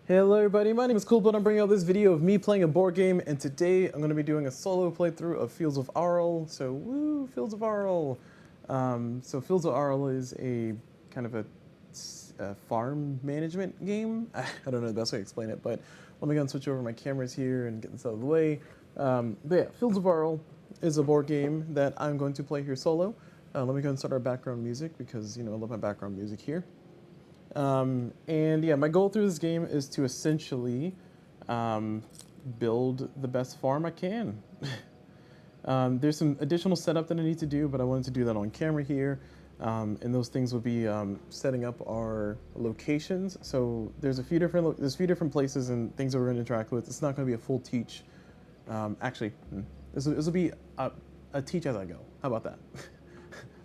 Hello everybody, my name is CulBlu and I'm bringing out this video of me playing a board game, and today I'm going to be doing a solo playthrough of Fields of Arle. So woo, Fields of Arle. So Fields of Arle is a kind of a farm management game. I don't know the best way to explain it, but let me go and switch over my cameras here and get this out of the way. But yeah, Fields of Arle is a board game that I'm going to play here solo. Let me go and start our background music because, you know, I love my background music here. And yeah, my goal through this game is to essentially build the best farm I can. There's some additional setup that I need to do, but I wanted to do that on camera here. And those things would be setting up our locations. So there's a few different places and things that we're going to interact with. It's not going to be a full teach. This will be a teach as I go. How about that?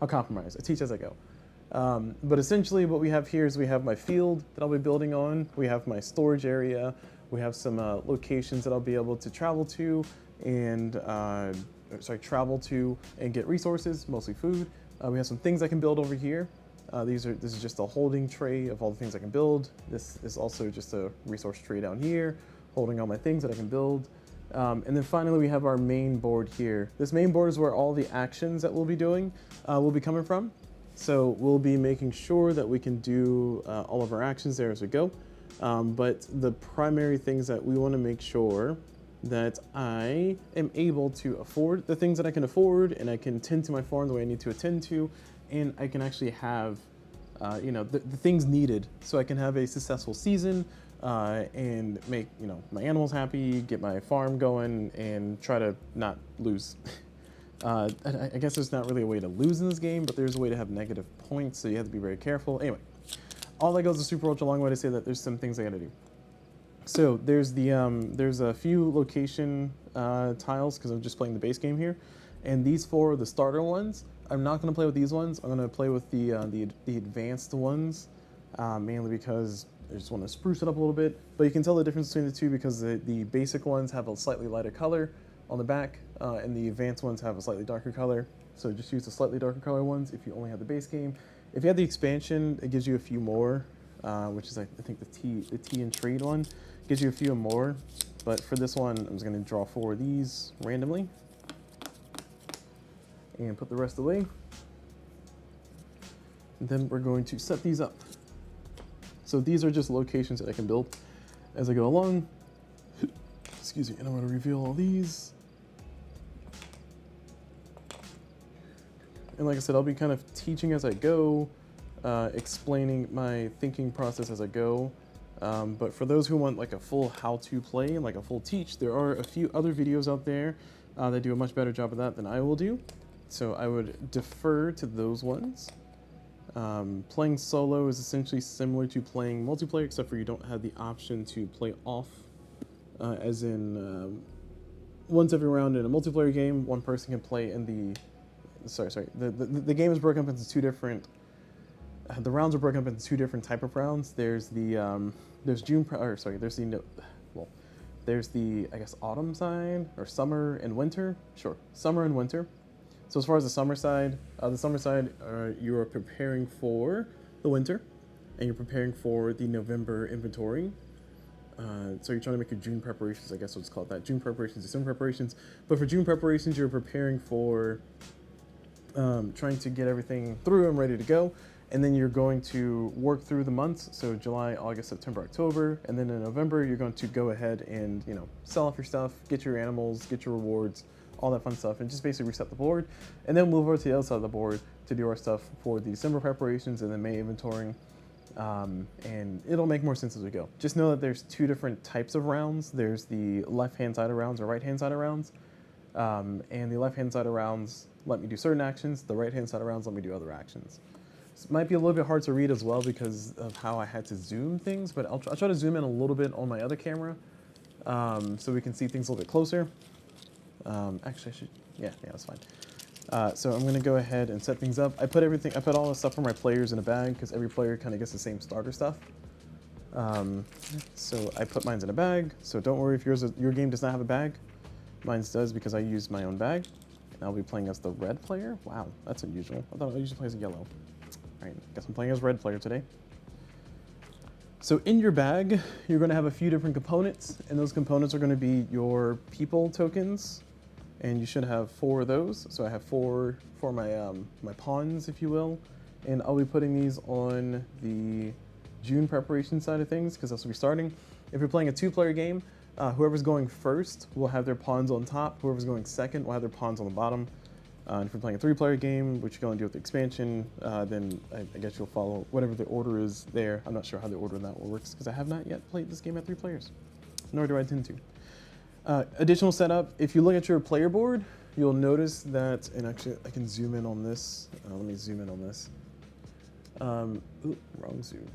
I'll compromise. A teach as I go. But essentially what we have here is we have my field that I'll be building on, we have my storage area, we have some locations that I'll be able to travel to and get resources, mostly food. We have some things I can build over here. This is just a holding tray of all the things I can build. This is also just a resource tray down here, holding all my things that I can build. And then finally we have our main board here. This main board is where all the actions that we'll be doing will be coming from. So we'll be making sure that we can do all of our actions there as we go. But the primary things that we want to make sure that I am able to afford the things that I can afford, and I can tend to my farm the way I need to attend to, and I can actually have the things needed so I can have a successful season and make my animals happy, get my farm going, and try to not lose. I guess there's not really a way to lose in this game, but there's a way to have negative points, so you have to be very careful. Anyway, all that goes a super ultra long way to say that there's some things I gotta do. So there's a few location tiles because I'm just playing the base game here, and these four are the starter ones. I'm not gonna play with these ones. I'm gonna play with the advanced ones, mainly because I just want to spruce it up a little bit. But you can tell the difference between the two because the basic ones have a slightly lighter color on the back, and the advanced ones have a slightly darker color. So just use the slightly darker color ones if you only have the base game. If you have the expansion, it gives you a few more, which is I think the tea and trade one gives you a few more. But for this one, I'm just going to draw 4 of these randomly and put the rest away. And then we're going to set these up. So these are just locations that I can build as I go along. Excuse me, and I'm going to reveal all these. And like I said, I'll be kind of teaching as I go, explaining my thinking process as I go. But for those who want like a full how-to play, like a full teach, there are a few other videos out there that do a much better job of that than I will do. So I would defer to those ones. Playing solo is essentially similar to playing multiplayer, except for you don't have the option to play off, as in once every round in a multiplayer game, one person can play in the the game is broken up into two different. The rounds are broken up into two different type of rounds. There's the there's the I guess autumn side, or summer and winter. Sure, summer and winter. So as far as the summer side, you are preparing for the winter, and you're preparing for the November inventory. So you're trying to make your June preparations, I guess let's call it that. June preparations, December preparations. But for June preparations, you're preparing for trying to get everything through and ready to go. And then you're going to work through the months, so July, August, September, October. And then in November, you're going to go ahead and sell off your stuff, get your animals, get your rewards, all that fun stuff, and just basically reset the board. And then move over to the other side of the board to do our stuff for the December preparations and then May inventorying. And it'll make more sense as we go. Just know that there's two different types of rounds. There's the left-hand side of rounds or right-hand side of rounds. And the left-hand side of rounds let me do certain actions. The right-hand side of rounds let me do other actions. This might be a little bit hard to read as well because of how I had to zoom things, but I'll try to zoom in a little bit on my other camera so we can see things a little bit closer. Actually, I should, yeah, that's fine. So I'm gonna go ahead and set things up. I put all the stuff for my players in a bag because every player kind of gets the same starter stuff. So I put mine in a bag. So don't worry if your game does not have a bag. Mine does because I use my own bag. And I'll be playing as the red player. Wow, that's unusual. I thought I usually play as a yellow. All right, guess I'm playing as red player today. So in your bag, you're going to have a few different components, and those components are going to be your people tokens, and you should have 4 of those. So I have 4 for my my pawns, if you will, and I'll be putting these on the June preparation side of things because that's what we're starting. If you're playing a 2-player game, whoever's going first will have their pawns on top. Whoever's going second will have their pawns on the bottom. And if you're playing a 3-player game, which you can only do with the expansion, then I guess you'll follow whatever the order is there. I'm not sure how the order in that works because I have not yet played this game at 3 players, nor do I intend to. Additional setup, if you look at your player board, you'll notice that, and actually I can zoom in on this. Let me zoom in on this. Ooh, wrong zoom.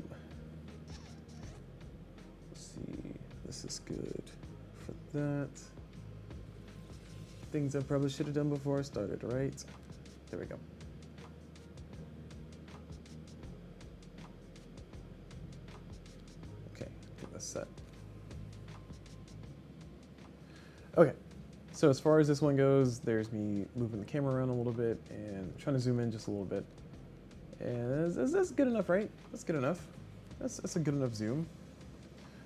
Let's see, this is good for that. Things I probably should have done before I started, right? There we go. Okay, get this set. Okay, so as far as this one goes, there's me moving the camera around a little bit and trying to zoom in just a little bit. And that's good enough, right? That's good enough. That's a good enough zoom.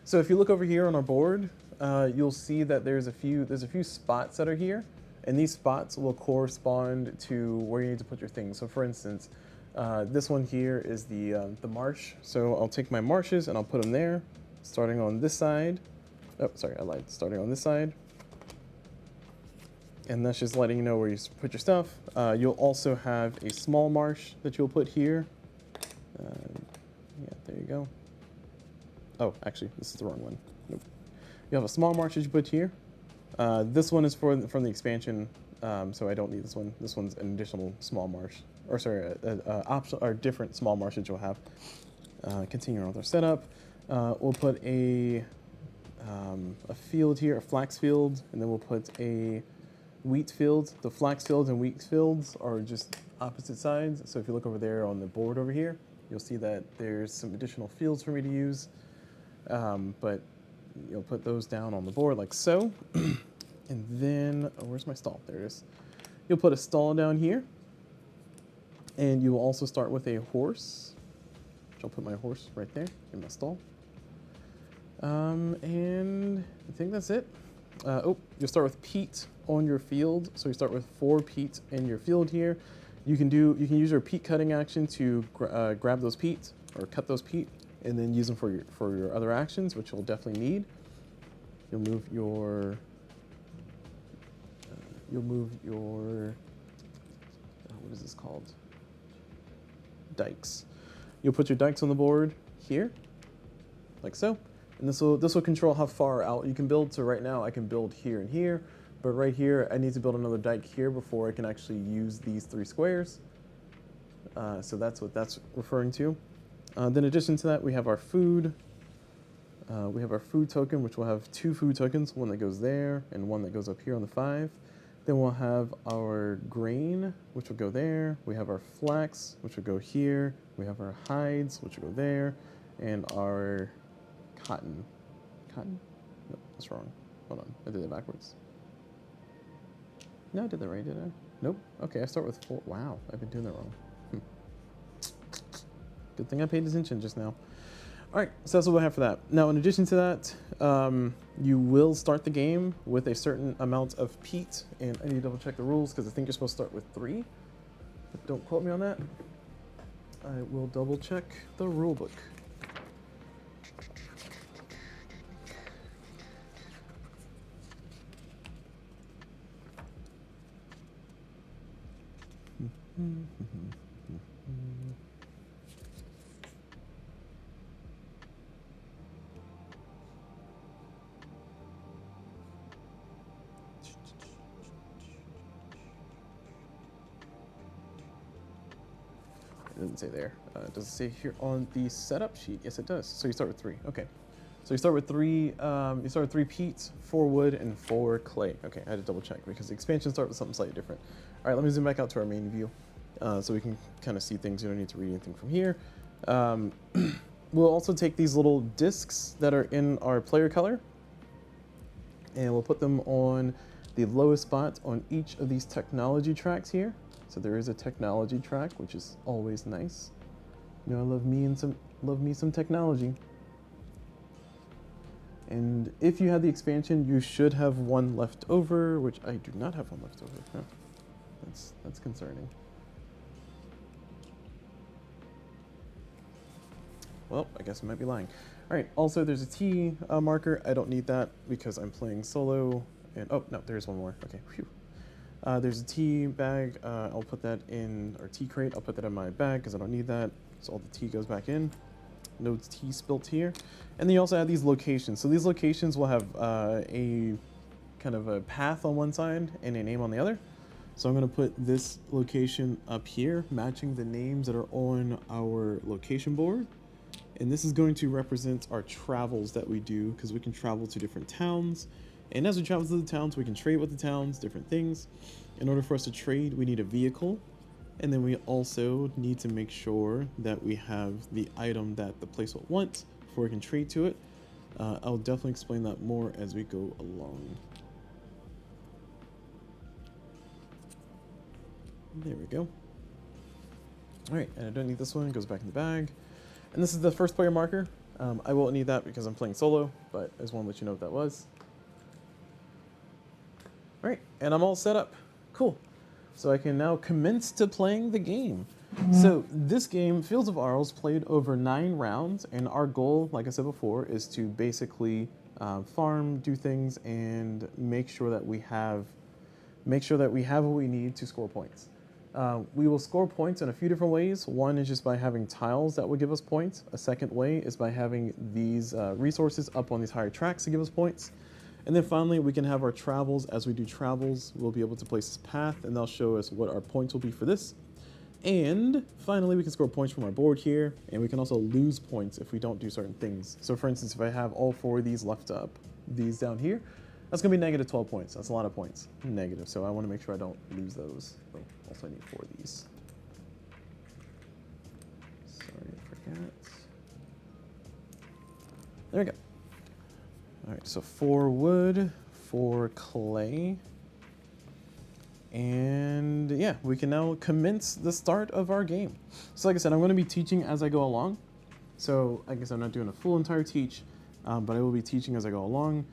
So if you look over here on our board, you'll see that there's a few spots that are here, and these spots will correspond to where you need to put your things. So for instance, this one here is the marsh. So I'll take my marshes and I'll put them there, starting on this side. Oh, sorry, I lied. Starting on this side. And that's just letting you know where you put your stuff. You'll also have a small marsh that you'll put here. Yeah, there you go. Oh, actually, this is the wrong one. Nope. You have a small marsh that you put here. This one is from the expansion, so I don't need this one. This one's an additional small marsh, or sorry, optional or different small marsh that you'll have. Continuing with our setup, we'll put a field here, a flax field, and then we'll put a wheat field. The flax fields and wheat fields are just opposite sides. So if you look over there on the board over here, you'll see that there's some additional fields for me to use. But you'll put those down on the board like so. And then, oh, where's my stall? There it is. You'll put a stall down here. And you will also start with a horse. Which I'll put my horse right there in my stall. And I think that's it. Oh, you'll start with peat on your field. So you start with 4 peat in your field here. You can use your peat cutting action to grab those peat or cut those peat, and then use them for your other actions, which you'll definitely need. You'll move your what is this called? Dikes. You'll put your dikes on the board here, like so. And this will control how far out you can build. So right now I can build here and here, but right here I need to build another dike here before I can actually use these 3 squares. So that's what that's referring to. Then in addition to that, we have our food. We have our food token, which will have 2 food tokens, one that goes there and one that goes up here on the 5. Then we'll have our grain, which will go there. We have our flax, which will go here. We have our hides, which will go there, and our cotton. Cotton? No, that's wrong. Hold on, I did it backwards. No, I did that right, did I? Nope. Okay, I start with 4. Wow, I've been doing that wrong. Good thing I paid attention just now. All right, so that's what we have for that. Now, in addition to that, you will start the game with a certain amount of peat, and I need to double check the rules because I think you're supposed to start with 3. But don't quote me on that. I will double check the rule book. It doesn't say there. Does it say here on the setup sheet? Yes, it does. So you start with 3. Okay. So you start with 3. You start with 3 peat, 4 wood, and 4 clay. Okay, I had to double check because the expansions start with something slightly different. All right, let me zoom back out to our main view so we can kind of see things. You don't need to read anything from here. We'll also take these little discs that are in our player color, and we'll put them on the lowest spot on each of these technology tracks here. So there is a technology track, which is always nice. You know, I love me some technology. And if you had the expansion, you should have one left over, which I do not have one left over. Huh. That's concerning. Well, I guess I might be lying. All right, also there's a T marker. I don't need that because I'm playing solo. And oh, no, there's one more. Okay, phew. There's a tea bag. I'll put that in, or tea crate. I'll put that in my bag because I don't need that. So all the tea goes back in. No tea spilt here. And then you also have these locations. So these locations will have a kind of a path on one side and a name on the other. So I'm going to put this location up here, matching the names that are on our location board. And this is going to represent our travels that we do, because we can travel to different towns. And as we travel to the towns, we can trade with the towns, different things. In order for us to trade, we need a vehicle. And then we also need to make sure that we have the item that the place will want before we can trade to it. I'll definitely explain that more as we go along. There we go. All right, and I don't need this one, it goes back in the bag. And this is the first player marker. I won't need that because I'm playing solo, but I just want to let you know what that was. All right, and I'm all set up. Cool. So I can now commence to playing the game. So this game, Fields of Arle, is played over 9 rounds, and our goal, like I said before, is to basically farm, do things, and make sure that we have what we need to score points. We will score points in a few different ways. One is just by having tiles that will give us points. A second way is by having these resources up on these higher tracks to give us points. And then finally, we can have our travels. As we do travels, we'll be able to place this path, and they'll show us what our points will be for this. And finally, we can score points from our board here, and we can also lose points if we don't do certain things. So for instance, if I have all 4 of these left up, these down here, that's going to be negative 12 points. That's a lot of points. Negative, so I want to make sure I don't lose those. Oh, also I need 4 of these. Sorry, I forgot. There we go. All right, so 4 wood, 4 clay. And yeah, we can now commence the start of our game. So like I said, I'm going to be teaching as I go along. So I guess I'm not doing a full entire teach, but I will be teaching as I go along.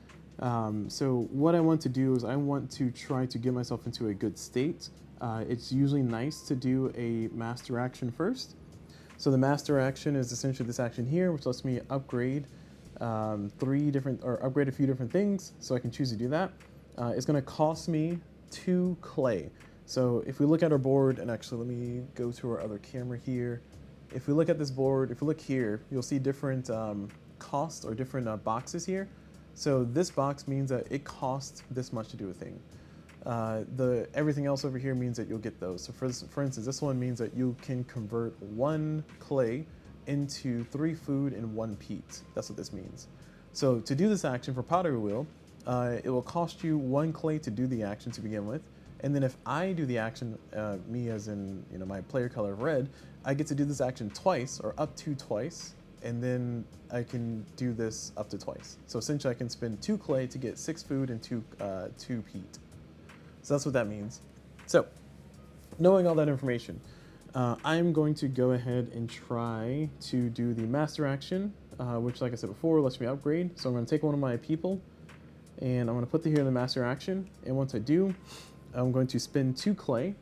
So what I want to do is I want to try to get myself into a good state. It's usually nice to do a master action first. So the master action is essentially this action here, which lets me upgrade upgrade a few different things. So I can choose to do that. It's going to cost me 2 clay. So if we look at our board, and actually let me go to our other camera here. If we look at this board, if we look here, you'll see different costs or different boxes here. So this box means that it costs this much to do a thing. Everything else over here means that you'll get those. So for instance, this one means that you can convert 1 clay into 3 food and 1 peat. That's what this means. So to do this action for pottery wheel, it will cost you 1 clay to do the action to begin with. And then if I do the action, me as in my player color of red, I get to do this action twice or up to twice. And then I can do this up to twice. So essentially I can spend 2 clay to get 6 food and 2 peat. So that's what that means. So knowing all that information, I'm going to go ahead and try to do the master action, which like I said before, lets me upgrade. So I'm going to take one of my people and I'm going to put it here in the master action. And once I do, I'm going to spend 2 clay.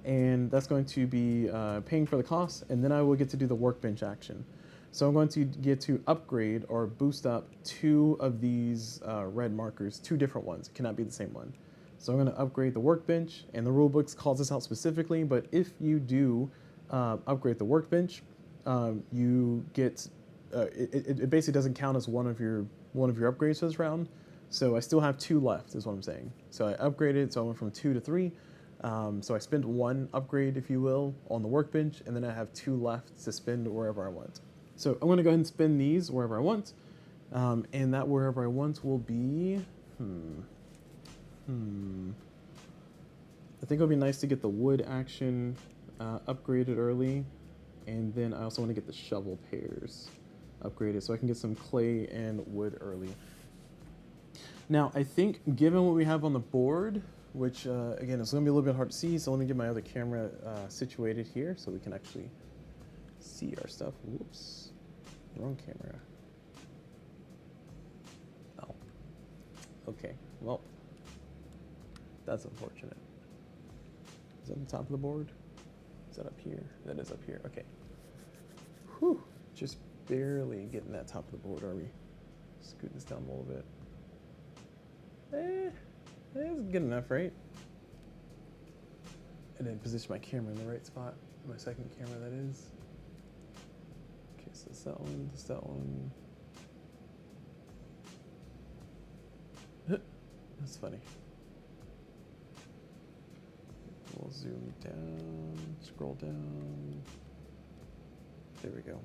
And that's going to be paying for the cost, and then I will get to do the workbench action. So I'm going to get to upgrade or boost up 2 of these red markers, 2 different ones. It cannot be the same one. So I'm going to upgrade the workbench, and the rulebook calls this out specifically, but if you do upgrade the workbench, you get, it basically doesn't count as one of your upgrades for this round. So I still have 2 left, is what I'm saying. So I upgraded, so I went from 2 to 3. So I spent 1 upgrade, if you will, on the workbench, and then I have 2 left to spend wherever I want. So I'm going to go ahead and spend these wherever I want, and that wherever I want will be, I think it would be nice to get the wood action upgraded early, and then I also want to get the shovel pairs upgraded so I can get some clay and wood early. Now, I think given what we have on the board, which again, it's going to be a little bit hard to see, so let me get my other camera situated here so we can actually see our stuff. Whoops, wrong camera. Okay, well, that's unfortunate. Is that on the top of the board? Is that up here? That is up here, okay. Whew, just barely getting that top of the board, are we? Scoot this down a little bit. It's good enough, right? And then position my camera in the right spot. My second camera, that is. Okay, so it's that one, this, that one. That's funny. We'll zoom down, scroll down. There we go.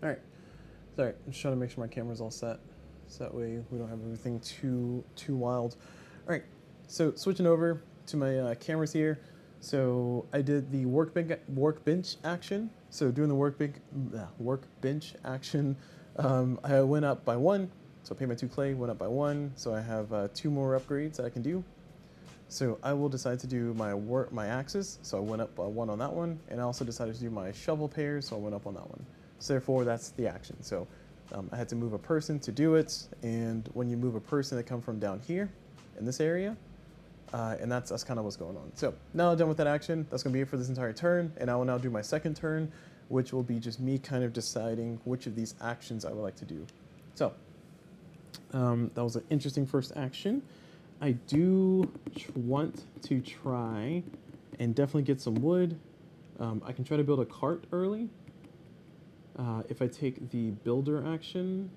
All right. Sorry, I'm just trying to make sure my camera's all set, so that way we don't have everything too wild. All right, so switching over to my cameras here. So I did the workbench action. So doing the workbench action, I went up by 1. So I paid my 2 clay, went up by 1. So I have 2 more upgrades that I can do. So I will decide to do my axes. So I went up by 1 on that one, and I also decided to do my shovel pairs. So I went up on that one. So therefore, that's the action. So I had to move a person to do it, and when you move a person, they come from down here in this area, and that's kind of what's going on. So now I'm done with that action. That's going to be it for this entire turn, and I will now do my second turn, which will be just me kind of deciding which of these actions I would like to do. So that was an interesting first action. I do want to try and definitely get some wood. I can try to build a cart early. If I take the builder action,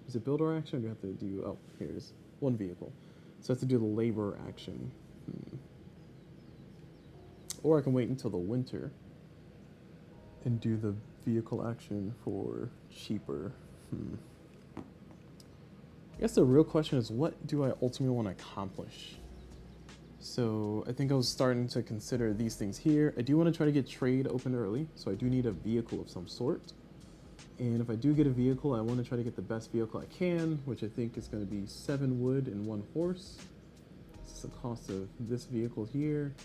is it builder action? Or do I have to do, oh, here it is, 1 vehicle. So I have to do the labor action. Or I can wait until the winter and do the vehicle action for cheaper. I guess the real question is, what do I ultimately want to accomplish? So I think I was starting to consider these things here. I do want to try to get trade open early, so I do need a vehicle of some sort. And if I do get a vehicle, I want to try to get the best vehicle I can, which I think is going to be 7 wood and 1 horse. This is the cost of this vehicle here.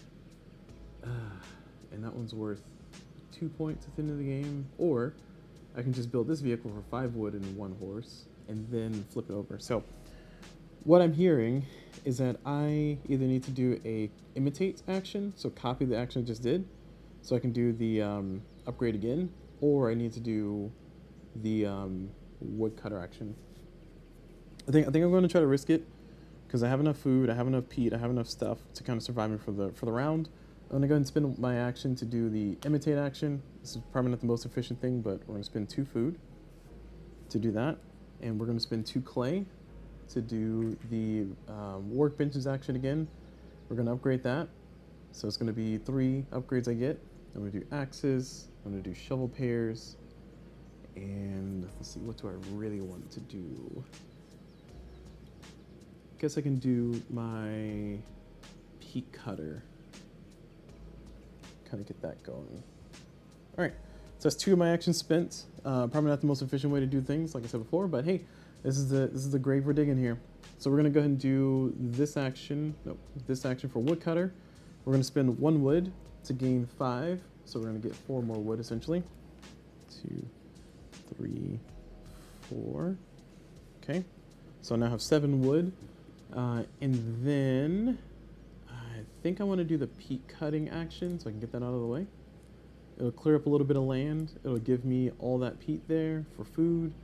And that one's worth 2 points at the end of the game. Or I can just build this vehicle for 5 wood and 1 horse and then flip it over. So what I'm hearing is that I either need to do a imitate action, so copy the action I just did, so I can do the upgrade again, or I need to do the woodcutter action. I think I'm going to try to risk it because I have enough food, I have enough peat, I have enough stuff to kind of survive me for the round. I'm going to go ahead and spend my action to do the imitate action. This is probably not the most efficient thing, but we're going to spend 2 food to do that, and we're going to spend 2 clay to do the workbenches action again. We're going to upgrade that, so it's going to be 3 upgrades I get. I'm going to do axes, I'm going to do shovel pairs, and let's see, what do I really want to do? Guess I can do my peat cutter. Kind of get that going. All right, so that's 2 of my actions spent. Probably not the most efficient way to do things, like I said before, but hey, this is the grave we're digging here. So we're gonna go ahead and do this action. Nope, this action for woodcutter. We're gonna spend 1 wood to gain 5. So we're gonna get 4 more wood essentially. 2, 3, 4. Okay, so I now have 7 wood. And then I think I want to do the peat cutting action so I can get that out of the way. It'll clear up a little bit of land. It'll give me all that peat there for food,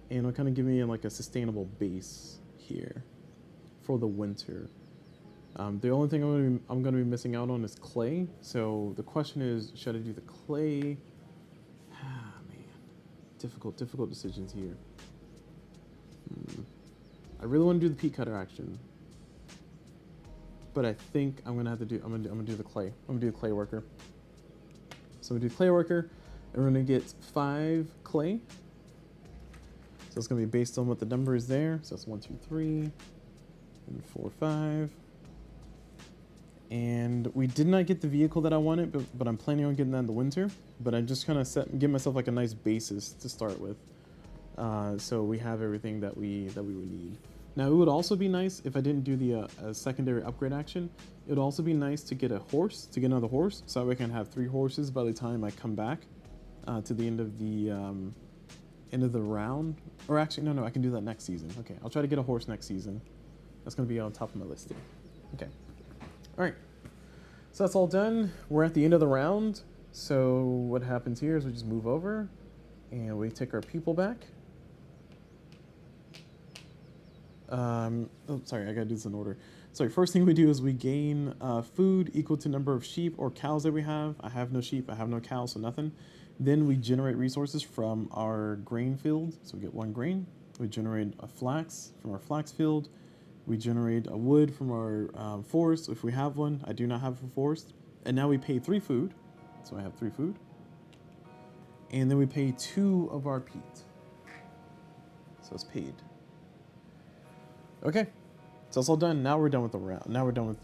and it'll kind of give me like a sustainable base here for the winter. The only thing I'm going to be missing out on is clay. So the question is, should I do the clay? Ah, man, difficult decisions here. I really want to do the peat cutter action, but I think I'm gonna do the clay. I'm gonna do the clay worker. So I'm gonna do clay worker, and we're gonna get 5 clay. So it's gonna be based on what the number is there. So it's 1, 2, 3, and 4, 5. And we did not get the vehicle that I wanted, but I'm planning on getting that in the winter. But I just kind of give myself like a nice basis to start with. So we have everything that we would need. Now it would also be nice if I didn't do the secondary upgrade action. It would also be nice to get a horse, to get another horse, so that we can have 3 horses by the time I come back to the end of the round. Or actually, no, I can do that next season. Okay, I'll try to get a horse next season. That's gonna be on top of my list here. Okay, all right. So that's all done. We're at the end of the round. So what happens here is we just move over and we take our people back. Oh, sorry, I gotta do this in order. Sorry, first thing we do is we gain food equal to number of sheep or cows that we have. I have no sheep, I have no cows, so nothing. Then we generate resources from our grain field. So we get 1 grain. We generate a flax from our flax field. We generate a wood from our forest, if we have one. I do not have a forest. And now we pay 3 food. So I have 3 food. And then we pay 2 of our peat. So it's paid. Okay, so it's all done. Now we're done with the round. Now we're done with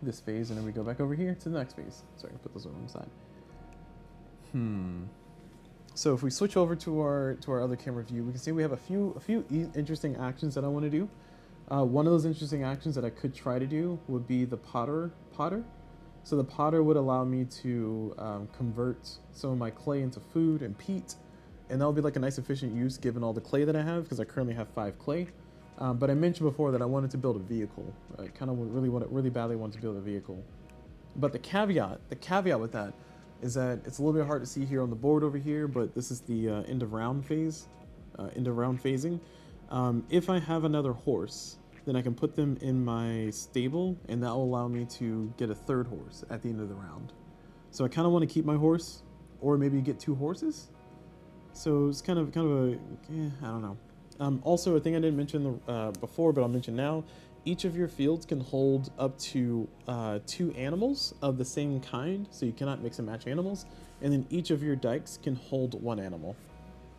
this phase, and then we go back over here to the next phase. Sorry, I put those on the side. So if we switch over to our other camera view, we can see we have a few interesting actions that I want to do. One of those interesting actions that I could try to do would be the potter. So the potter would allow me to convert some of my clay into food and peat. And that'll be like a nice efficient use given all the clay that I have, because I currently have 5 clay. But I mentioned before that I wanted to build a vehicle. I kind of really badly wanted to build a vehicle. But the caveat with that is that it's a little bit hard to see here on the board over here, but this is the end of round phase, end of round phasing. If I have another horse, then I can put them in my stable, and that will allow me to get a 3rd horse at the end of the round. So I kind of want to keep my horse, or maybe get 2 horses. So it's kind of a, I don't know. Also, a thing I didn't mention before, but I'll mention now, each of your fields can hold up to 2 animals of the same kind, so you cannot mix and match animals, and then each of your dikes can hold 1 animal.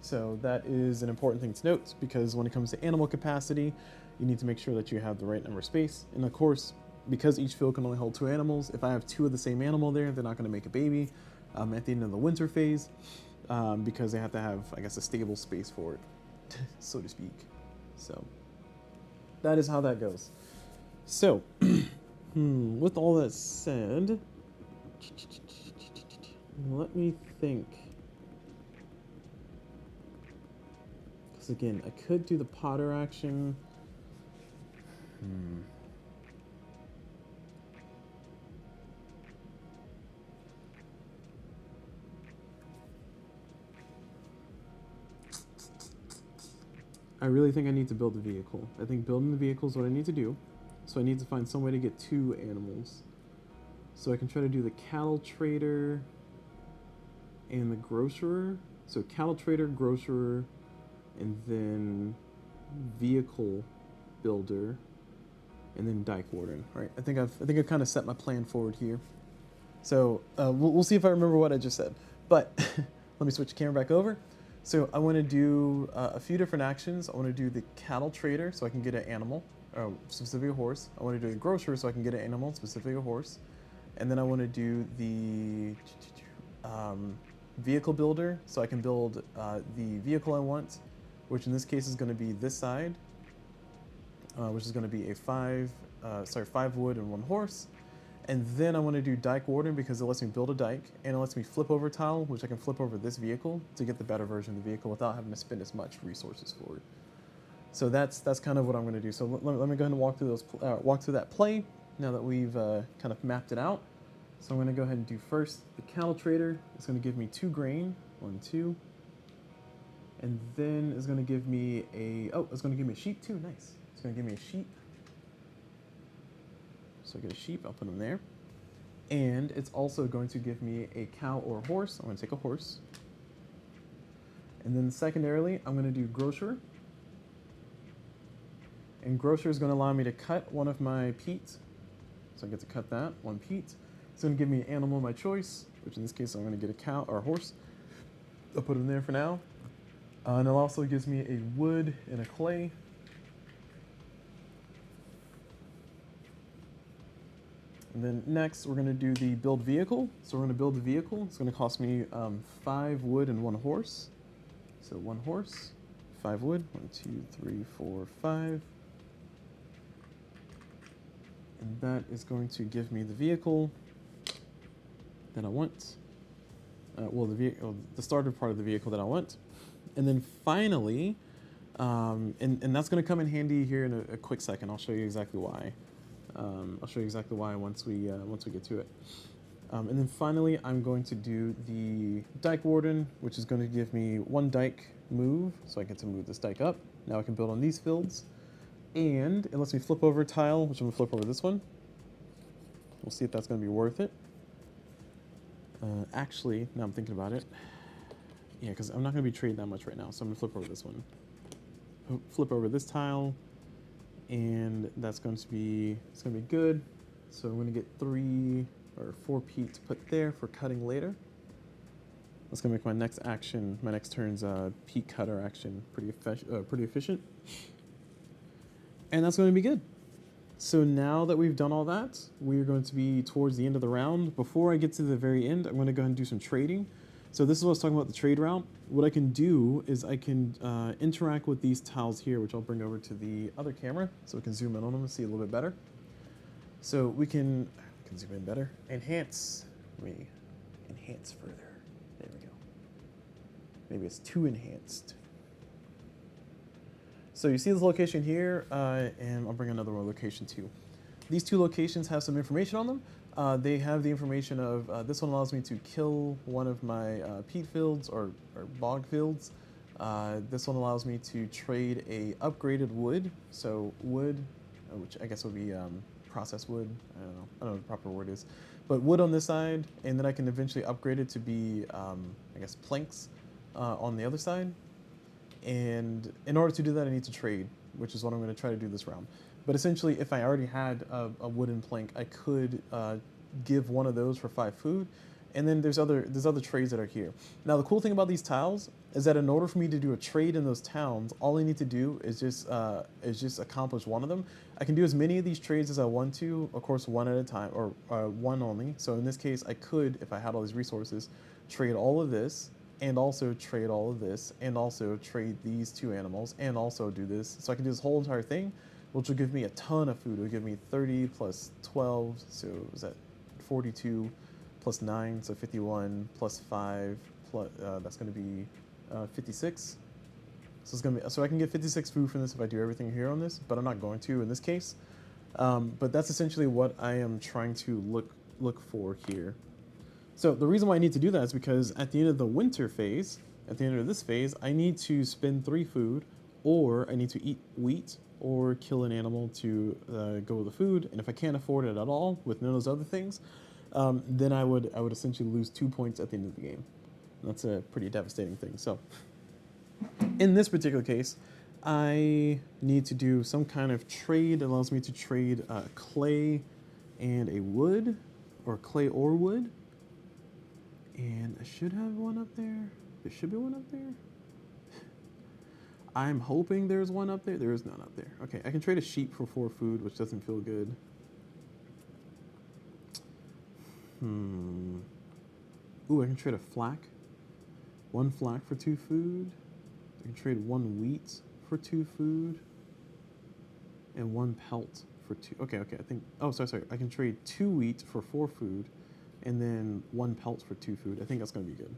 So that is an important thing to note, because when it comes to animal capacity, you need to make sure that you have the right number of space. And of course, because each field can only hold 2 animals, if I have 2 of the same animal there, they're not going to make a baby at the end of the winter phase. Because they have to have, I guess, a stable space for it, so to speak. So that is how that goes. So with all that said, let me think. Because again, I could do the potter action. I really think I need to build a vehicle. I think building the vehicle is what I need to do. So I need to find some way to get 2 animals. So I can try to do the cattle trader and the grocerer. So cattle trader, grocerer, and then vehicle builder, and then dike warden. All right, I think I've kind of set my plan forward here. So we'll see if I remember what I just said. But let me switch the camera back over. So I want to do a few different actions. I want to do the cattle trader so I can get an animal, specifically a horse. I want to do the grocer so I can get an animal, specifically a horse. And then I want to do the vehicle builder so I can build the vehicle I want, which in this case is going to be this side, which is going to be a 5 wood and 1 horse. And then I want to do dike warden because it lets me build a dike, and it lets me flip over tile, which I can flip over this vehicle to get the better version of the vehicle without having to spend as much resources for it. So that's kind of what I'm going to do. So let me go ahead and walk through that play now that we've kind of mapped it out. So I'm going to go ahead and do first the cattle trader. It's going to give me 2 grain, 1, 2, and then it's going to give me it's going to give me a sheep too. Nice. It's going to give me a sheep. So I get a sheep, I'll put them there. And it's also going to give me a cow or a horse. I'm going to take a horse. And then secondarily, I'm going to do grocer. And grocer is going to allow me to cut one of my peat. So I get to cut that, 1 peat. It's going to give me an animal of my choice, which in this case I'm going to get a cow or a horse. I'll put them there for now. And it also gives me a wood and a clay. And then next, we're going to do the build vehicle. So we're going to build the vehicle. It's going to cost me 5 wood and 1 horse. So 1 horse, 5 wood, 1, 2, 3, 4, 5. And that is going to give me the vehicle that I want. Well, the starter part of the vehicle that I want. And then finally, and that's going to come in handy here in a quick second. I'll show you exactly why. I'll show you exactly why once we get to it. And then finally, I'm going to do the dike warden, which is going to give me 1 dike move, so I get to move this dike up. Now I can build on these fields, and it lets me flip over a tile, which I'm going to flip over this one. We'll see if that's going to be worth it. Actually, now I'm thinking about it. Yeah, because I'm not going to be trading that much right now, so I'm going to flip over this one. Flip over this tile, and that's going to be, it's going to be good. So I'm going to get 3 or 4 peat to put there for cutting later. That's going to make my next action, my next turn's peat cutter action pretty efficient. And that's going to be good. So now that we've done all that, we're going to be towards the end of the round. Before I get to the very end, I'm going to go ahead and do some trading. So this is what I was talking about, the trade route. What I can do is I can interact with these tiles here, which I'll bring over to the other camera so we can zoom in on them and see a little bit better. So we can zoom in better. Enhance. Let me enhance further. There we go. Maybe it's too enhanced. So you see this location here, and I'll bring another location too. These 2 locations have some information on them. They have the information of, this one allows me to kill one of my peat fields or bog fields. This one allows me to trade a upgraded wood. So wood, which I guess would be processed wood. I don't know what the proper word is. But wood on this side, and then I can eventually upgrade it to be, I guess, planks on the other side. And in order to do that, I need to trade, which is what I'm going to try to do this round. But essentially, if I already had a wooden plank, I could give one of those for 5 food. And then there's other trades that are here. Now, the cool thing about these tiles is that in order for me to do a trade in those towns, all I need to do is just accomplish one of them. I can do as many of these trades as I want to, of course, one at a time, or one only. So in this case, I could, if I had all these resources, trade all of this, and also trade all of this, and also trade these 2 animals, and also do this. So I can do this whole entire thing, which will give me a ton of food. It will give me 30 plus 12, so is that 42, plus 9, so 51, plus 5, plus, that's going to be 56. So it's going to be, so I can get 56 food from this if I do everything here on this, but I'm not going to in this case. But that's essentially what I am trying to look for here. So the reason why I need to do that is because at the end of the winter phase, at the end of this phase, I need to spend 3 food, or I need to eat wheat, or kill an animal to go with the food. And if I can't afford it at all with none of those other things, then I would essentially lose 2 points at the end of the game. And that's a pretty devastating thing. So in this particular case, I need to do some kind of trade that allows me to trade clay and a wood, or clay or wood. And I should have one up there. There should be one up there. I'm hoping there's one up there. There is none up there. Okay, I can trade a sheep for 4 food, which doesn't feel good. Ooh, I can trade a flack. 1 flack for 2 food. I can trade 1 wheat for 2 food. And 1 pelt for 2. Okay, I think, oh, sorry. I can trade 2 wheat for 4 food. And then 1 pelt for 2 food. I think that's going to be good.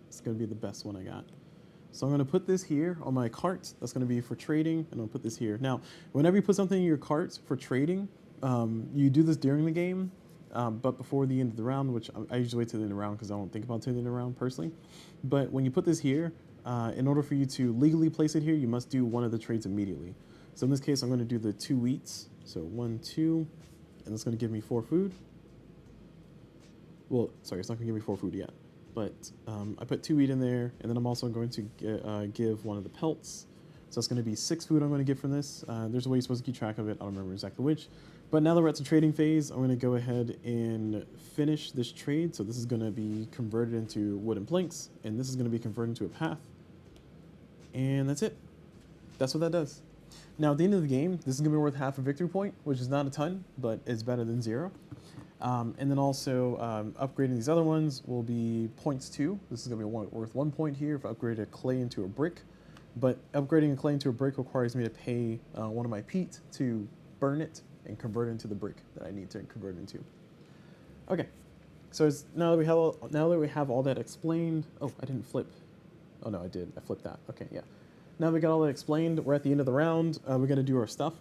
It's going to be the best one I got. So I'm going to put this here on my cart. That's going to be for trading, and I'll put this here. Now, whenever you put something in your cart for trading, you do this during the game, but before the end of the round, which I usually wait till the end of the round because I don't think about till the end of the round personally. But when you put this here, in order for you to legally place it here, you must do one of the trades immediately. So in this case, I'm going to do the 2 wheats. So 1, 2, and that's going to give me 4 food. Well, sorry, it's not going to give me 4 food yet. But I put 2 wheat in there, and then I'm also going to give 1 of the pelts. So it's going to be 6 food I'm going to get from this. There's a way you're supposed to keep track of it. I don't remember exactly which. But now that we're at the trading phase, I'm going to go ahead and finish this trade. So this is going to be converted into wooden planks, and this is going to be converted into a path. And that's it. That's what that does. Now, at the end of the game, this is going to be worth half a victory point, which is not a ton, but it's better than 0. And then also upgrading these other ones will be points too. This is going to be worth 1 point here if I upgrade a clay into a brick. But upgrading a clay into a brick requires me to pay one of my peat to burn it and convert it into the brick that I need to convert it into. Okay, so now that we have all that explained. Oh, I didn't flip. Oh no, I did. I flipped that. Okay, yeah. Now we got all that explained. We're at the end of the round. We're gonna do our stuff.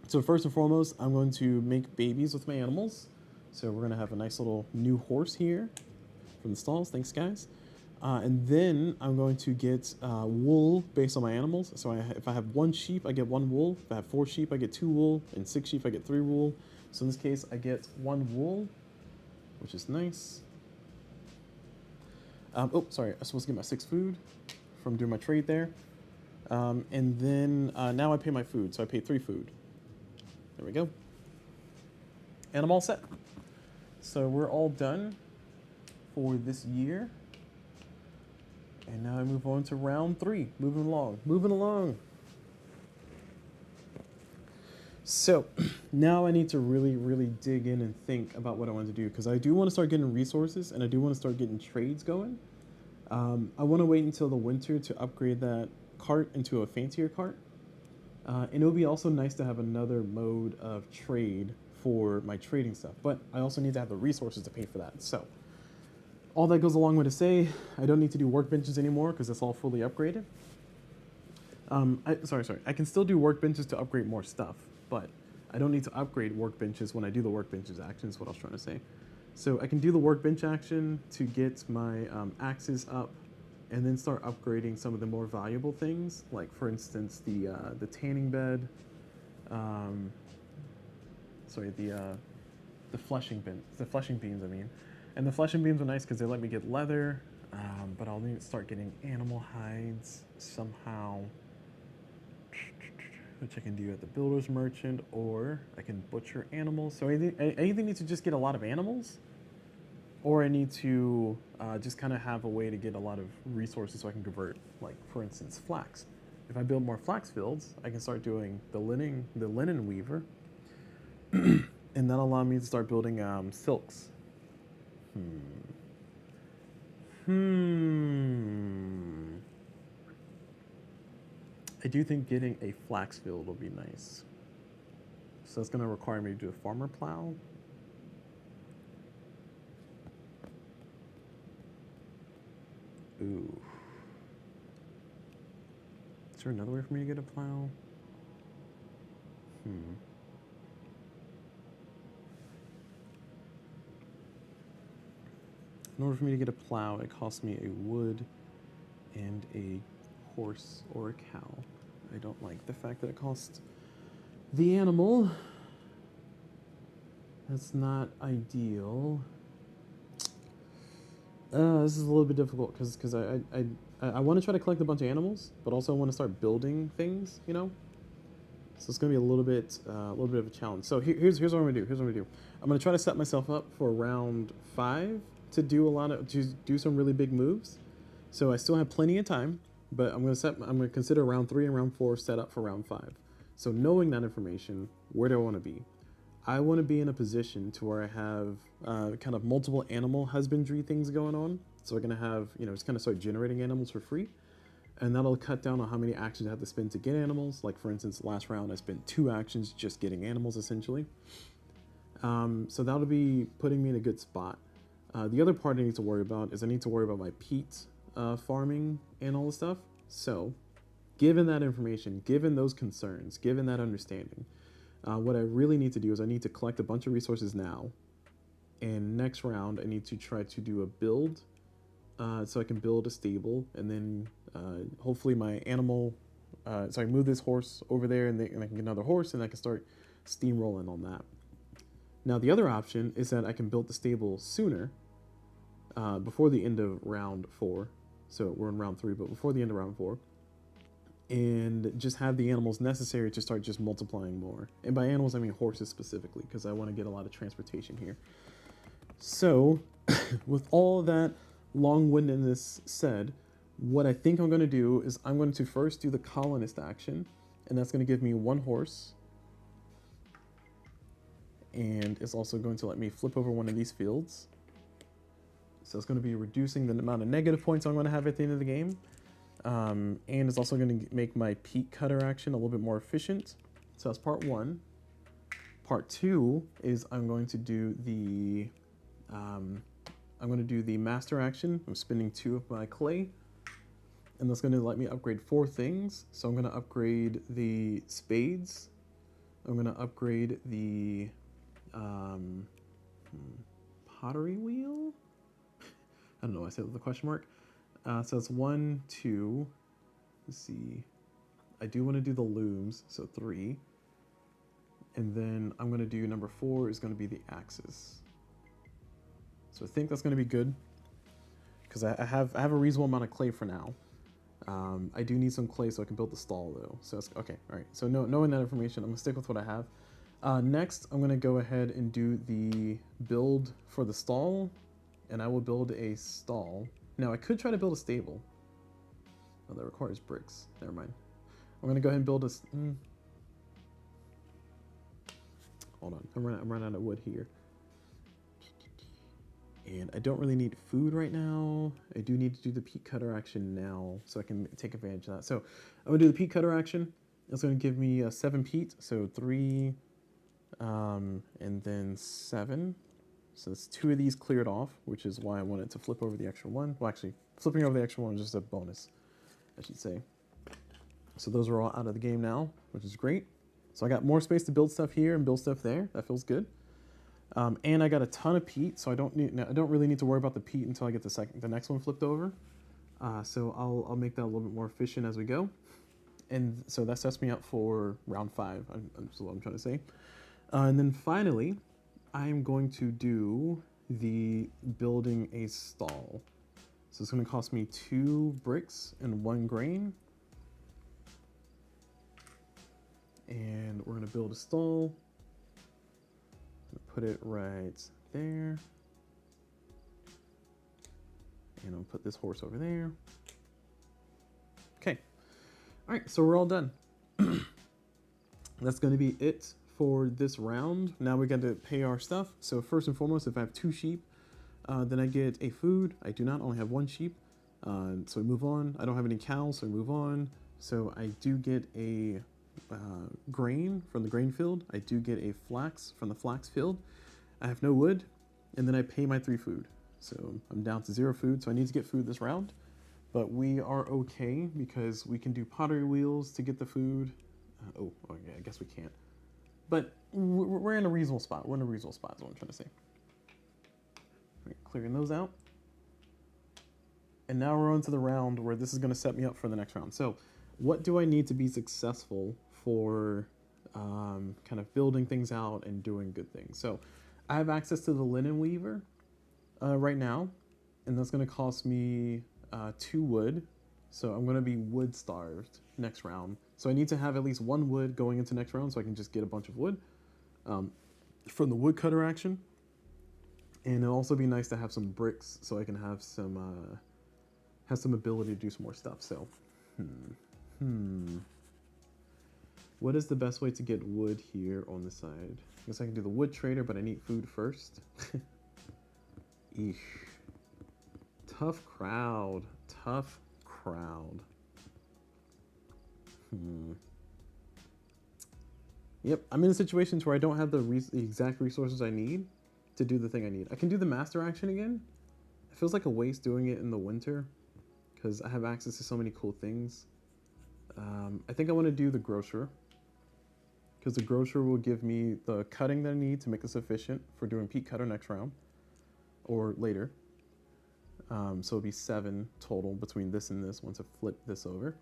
So first and foremost, I'm going to make babies with my animals. So we're gonna have a nice little new horse here from the stalls. Thanks, guys. And then I'm going to get wool based on my animals. So if I have 1 sheep, I get 1 wool. If I have 4 sheep, I get 2 wool. And 6 sheep, I get 3 wool. So in this case, I get 1 wool, which is nice. Oh, sorry, I was supposed to get my 6 food from doing my trade there. And then now I pay my food, so I pay 3 food. There we go. And I'm all set. So we're all done for this year. And now I move on to round 3. Moving along. So now I need to really dig in and think about what I want to do, because I do want to start getting resources and I do want to start getting trades going. I want to wait until the winter to upgrade that cart into a fancier cart. And it would be also nice to have another mode of trade for my trading stuff, but I also need to have the resources to pay for that. So all that goes along with to say, I don't need to do workbenches anymore because it's all fully upgraded. Sorry. I can still do workbenches to upgrade more stuff, but I don't need to upgrade workbenches when I do the workbenches action is what I was trying to say. So I can do the workbench action to get my axes up and then start upgrading some of the more valuable things, like for instance the tanning bed, the fleshing beams I mean. And the fleshing beams are nice because they let me get leather, but I'll need to start getting animal hides somehow, which I can do at the builder's merchant, or I can butcher animals. So I either need to just get a lot of animals, or I need to just kind of have a way to get a lot of resources so I can convert, like for instance, flax. If I build more flax fields, I can start doing the linen weaver, and that'll allow me to start building silks. I do think getting a flax field will be nice. So that's going to require me to do a farmer plow. Ooh. Is there another way for me to get a plow? In order for me to get a plow, it costs me a wood and a horse or a cow. I don't like the fact that it costs the animal. That's not ideal. This is a little bit difficult because I want to try to collect a bunch of animals, but also I want to start building things, you know. So it's gonna be a little bit of a challenge. So here's what I'm gonna do. I'm gonna try to set myself up for round 5 to do some really big moves. So I still have plenty of time, but I'm gonna consider round 3 and round 4 set up for round 5. So knowing that information, where do I want to be? I want to be in a position to where I have kind of multiple animal husbandry things going on. So I'm gonna have, just kind of start generating animals for free. And that'll cut down on how many actions I have to spend to get animals. Like for instance, last round I spent 2 actions just getting animals essentially. So that'll be putting me in a good spot. The other part I need to worry about is I need to worry about my peat farming and all the stuff. So given that information, given those concerns, given that understanding, what I really need to do is I need to collect a bunch of resources now. And next round I need to try to do a build so I can build a stable, and then hopefully my animal, so I move this horse over there and I can get another horse and I can start steamrolling on that. Now the other option is that I can build the stable sooner, before the end of round 4. So we're in round 3, but before the end of round 4. And just have the animals necessary to start just multiplying more. And by animals, I mean horses specifically, because I want to get a lot of transportation here. So with all of that long-windedness said, what I think I'm going to do is I'm going to first do the colonist action, and that's going to give me 1 horse and it's also going to let me flip over one of these fields. So it's going to be reducing the amount of negative points I'm going to have at the end of the game. And it's also going to make my peak cutter action a little bit more efficient. So that's part one. Part two is I'm going to do the master action. I'm spinning 2 of my clay, and that's going to let me upgrade 4 things. So I'm going to upgrade the spades. I'm going to upgrade the pottery wheel. I don't know why I said with a question mark. So it's 1, 2. Let's see. I do want to do the looms, so 3. And then I'm going to do number 4 is going to be the axes. So I think that's going to be good, because I have a reasonable amount of clay for now. I do need some clay so I can build the stall though. So that's okay. All right. So knowing that information, I'm gonna stick with what I have. Next, I'm gonna go ahead and do the build for the stall, and I will build a stall. Now I could try to build a stable. Oh, that requires bricks. Never mind. I'm gonna go ahead and build a. Hold on. I'm running out of wood here. And I don't really need food right now. I do need to do the peak cutter action now so I can take advantage of that. So I'm gonna do the peak cutter action. It's gonna give me 7 peat, so 3, and then 7. So it's 2 of these cleared off, which is why I wanted to flip over the extra one. Well, actually, flipping over the extra one is just a bonus, I should say. So those are all out of the game now, which is great. So I got more space to build stuff here and build stuff there. That feels good. And I got a ton of peat, so I don't really need to worry about the peat until I get the next one flipped over. So I'll make that a little bit more efficient as we go. And so that sets me up for round 5. That's what I'm trying to say. And then finally, I'm going to do the building a stall. So it's going to cost me 2 bricks and 1 grain. And we're going to build a stall. Put it right there. And I'll put this horse over there. Okay. All right, so we're all done. That's going to be it for this round. Now we got to pay our stuff. So first and foremost, if I have 2 sheep, then I get a food. I do not only have 1 sheep. So we move on. I don't have any cows, so we move on. So I do get a grain from the grain field. I do get a flax from the flax field. I have no wood, and then I pay my 3 food. So I'm down to 0 food, so I need to get food this round. But we are okay because we can do pottery wheels to get the food. Oh yeah, I guess we can't. But we're in a reasonable spot. We're in a reasonable spot is what I'm trying to say. Right, clearing those out. And now we're on to the round where this is going to set me up for the next round. So what do I need to be successful for kind of building things out and doing good things? So I have access to the linen weaver right now, and that's going to cost me 2 wood. So I'm going to be wood starved next round. So I need to have at least 1 wood going into next round so I can just get a bunch of wood from the woodcutter action. And it'll also be nice to have some bricks so I can have some ability to do some more stuff. So what is the best way to get wood here on the side? I guess I can do the wood trader, but I need food first. Eesh. Tough crowd. Tough crowd. Yep, I'm in situations where I don't have the exact resources I need to do the thing I need. I can do the master action again. It feels like a waste doing it in the winter because I have access to so many cool things. I think I want to do the grocer because the grocer will give me the cutting that I need to make this efficient for doing peak cutter next round or later. So it'll be 7 total between this and this once I flip this over.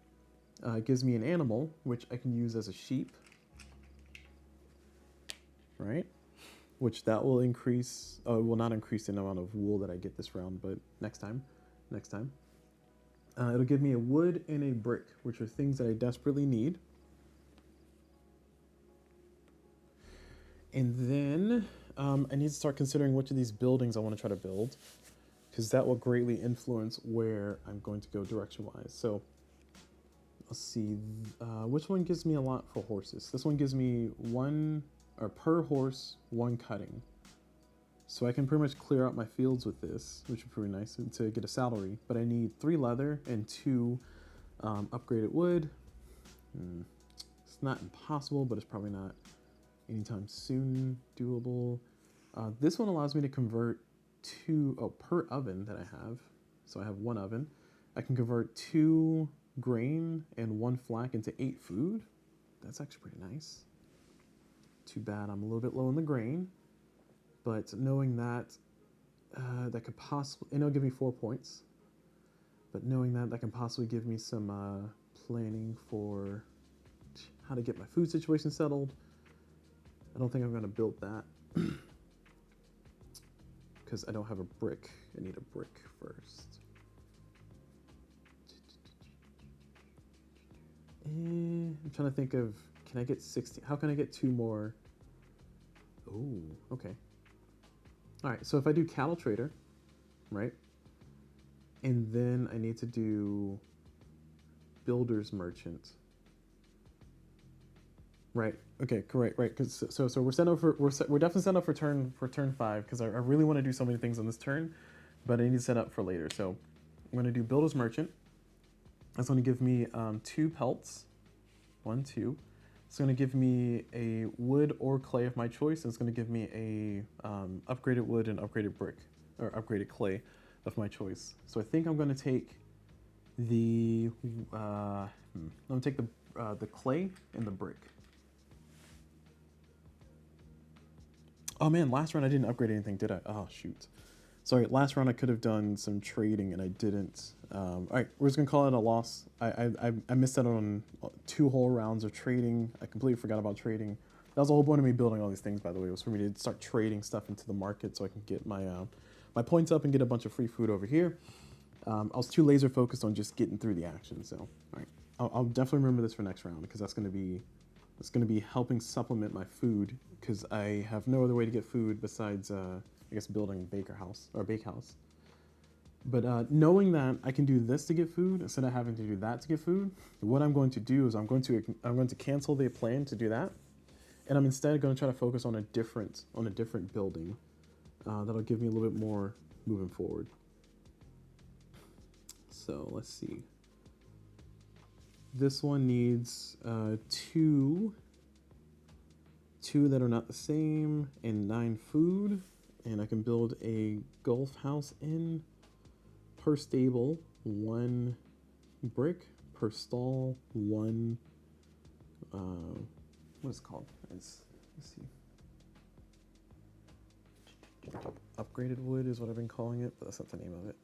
It gives me an animal, which I can use as a sheep, right? Which that will increase, it will not increase the amount of wool that I get this round, but next time. It'll give me a wood and a brick, which are things that I desperately need. And then I need to start considering which of these buildings I want to try to build, because that will greatly influence where I'm going to go direction-wise. So let's see, which one gives me a lot for horses? This one gives me 1 or per horse, 1 cutting. So I can pretty much clear out my fields with this, which would be pretty nice to get a salary. But I need 3 leather and 2 upgraded wood. It's not impossible, but it's probably not anytime soon doable. This one allows me to convert per oven that I have. So I have 1 oven. I can convert 2 grain and 1 flax into 8 food. That's actually pretty nice. Too bad I'm a little bit low in the grain, but knowing that that could possibly, and it'll give me 4 points, but knowing that that can possibly give me some planning for how to get my food situation settled. I don't think I'm going to build that because I don't have a brick. I need a brick first. I'm trying to think of, can I get 60? How can I get 2 more? Oh, okay. All right, so if I do cattle trader, right? And then I need to do builder's merchant. Right. Okay. Correct. Right. Because so we're set up for we're definitely set up for turn 5 because I really want to do so many things on this turn, but I need to set up for later. So I'm going to do builder's merchant. That's going to give me 2 pelts. 1, 2. It's going to give me a wood or clay of my choice. And it's going to give me a upgraded wood and upgraded brick or upgraded clay of my choice. So I think I'm going to take the I'm going to take the clay and the brick. Oh man, last round I didn't upgrade anything, did I? Oh shoot. Sorry, last round I could have done some trading and I didn't. All right, we're just gonna call it a loss. I missed out on 2 whole rounds of trading. I completely forgot about trading. That was the whole point of me building all these things, by the way, was for me to start trading stuff into the market so I can get my my points up and get a bunch of free food over here. I was too laser focused on just getting through the action. So, all right, I'll definitely remember this for next round because that's gonna be helping supplement my food because I have no other way to get food besides I guess building a bake house. But knowing that I can do this to get food instead of having to do that to get food, what I'm going to do is I'm going to cancel the plan to do that, and I'm instead going to try to focus on a different building that'll give me a little bit more moving forward. So let's see. This one needs 2 that are not the same and 9 food, and I can build a golf house in. Per stable, 1 brick. Per stall, 1 what is it called? Let's see. Upgraded wood is what I've been calling it, but that's not the name of it.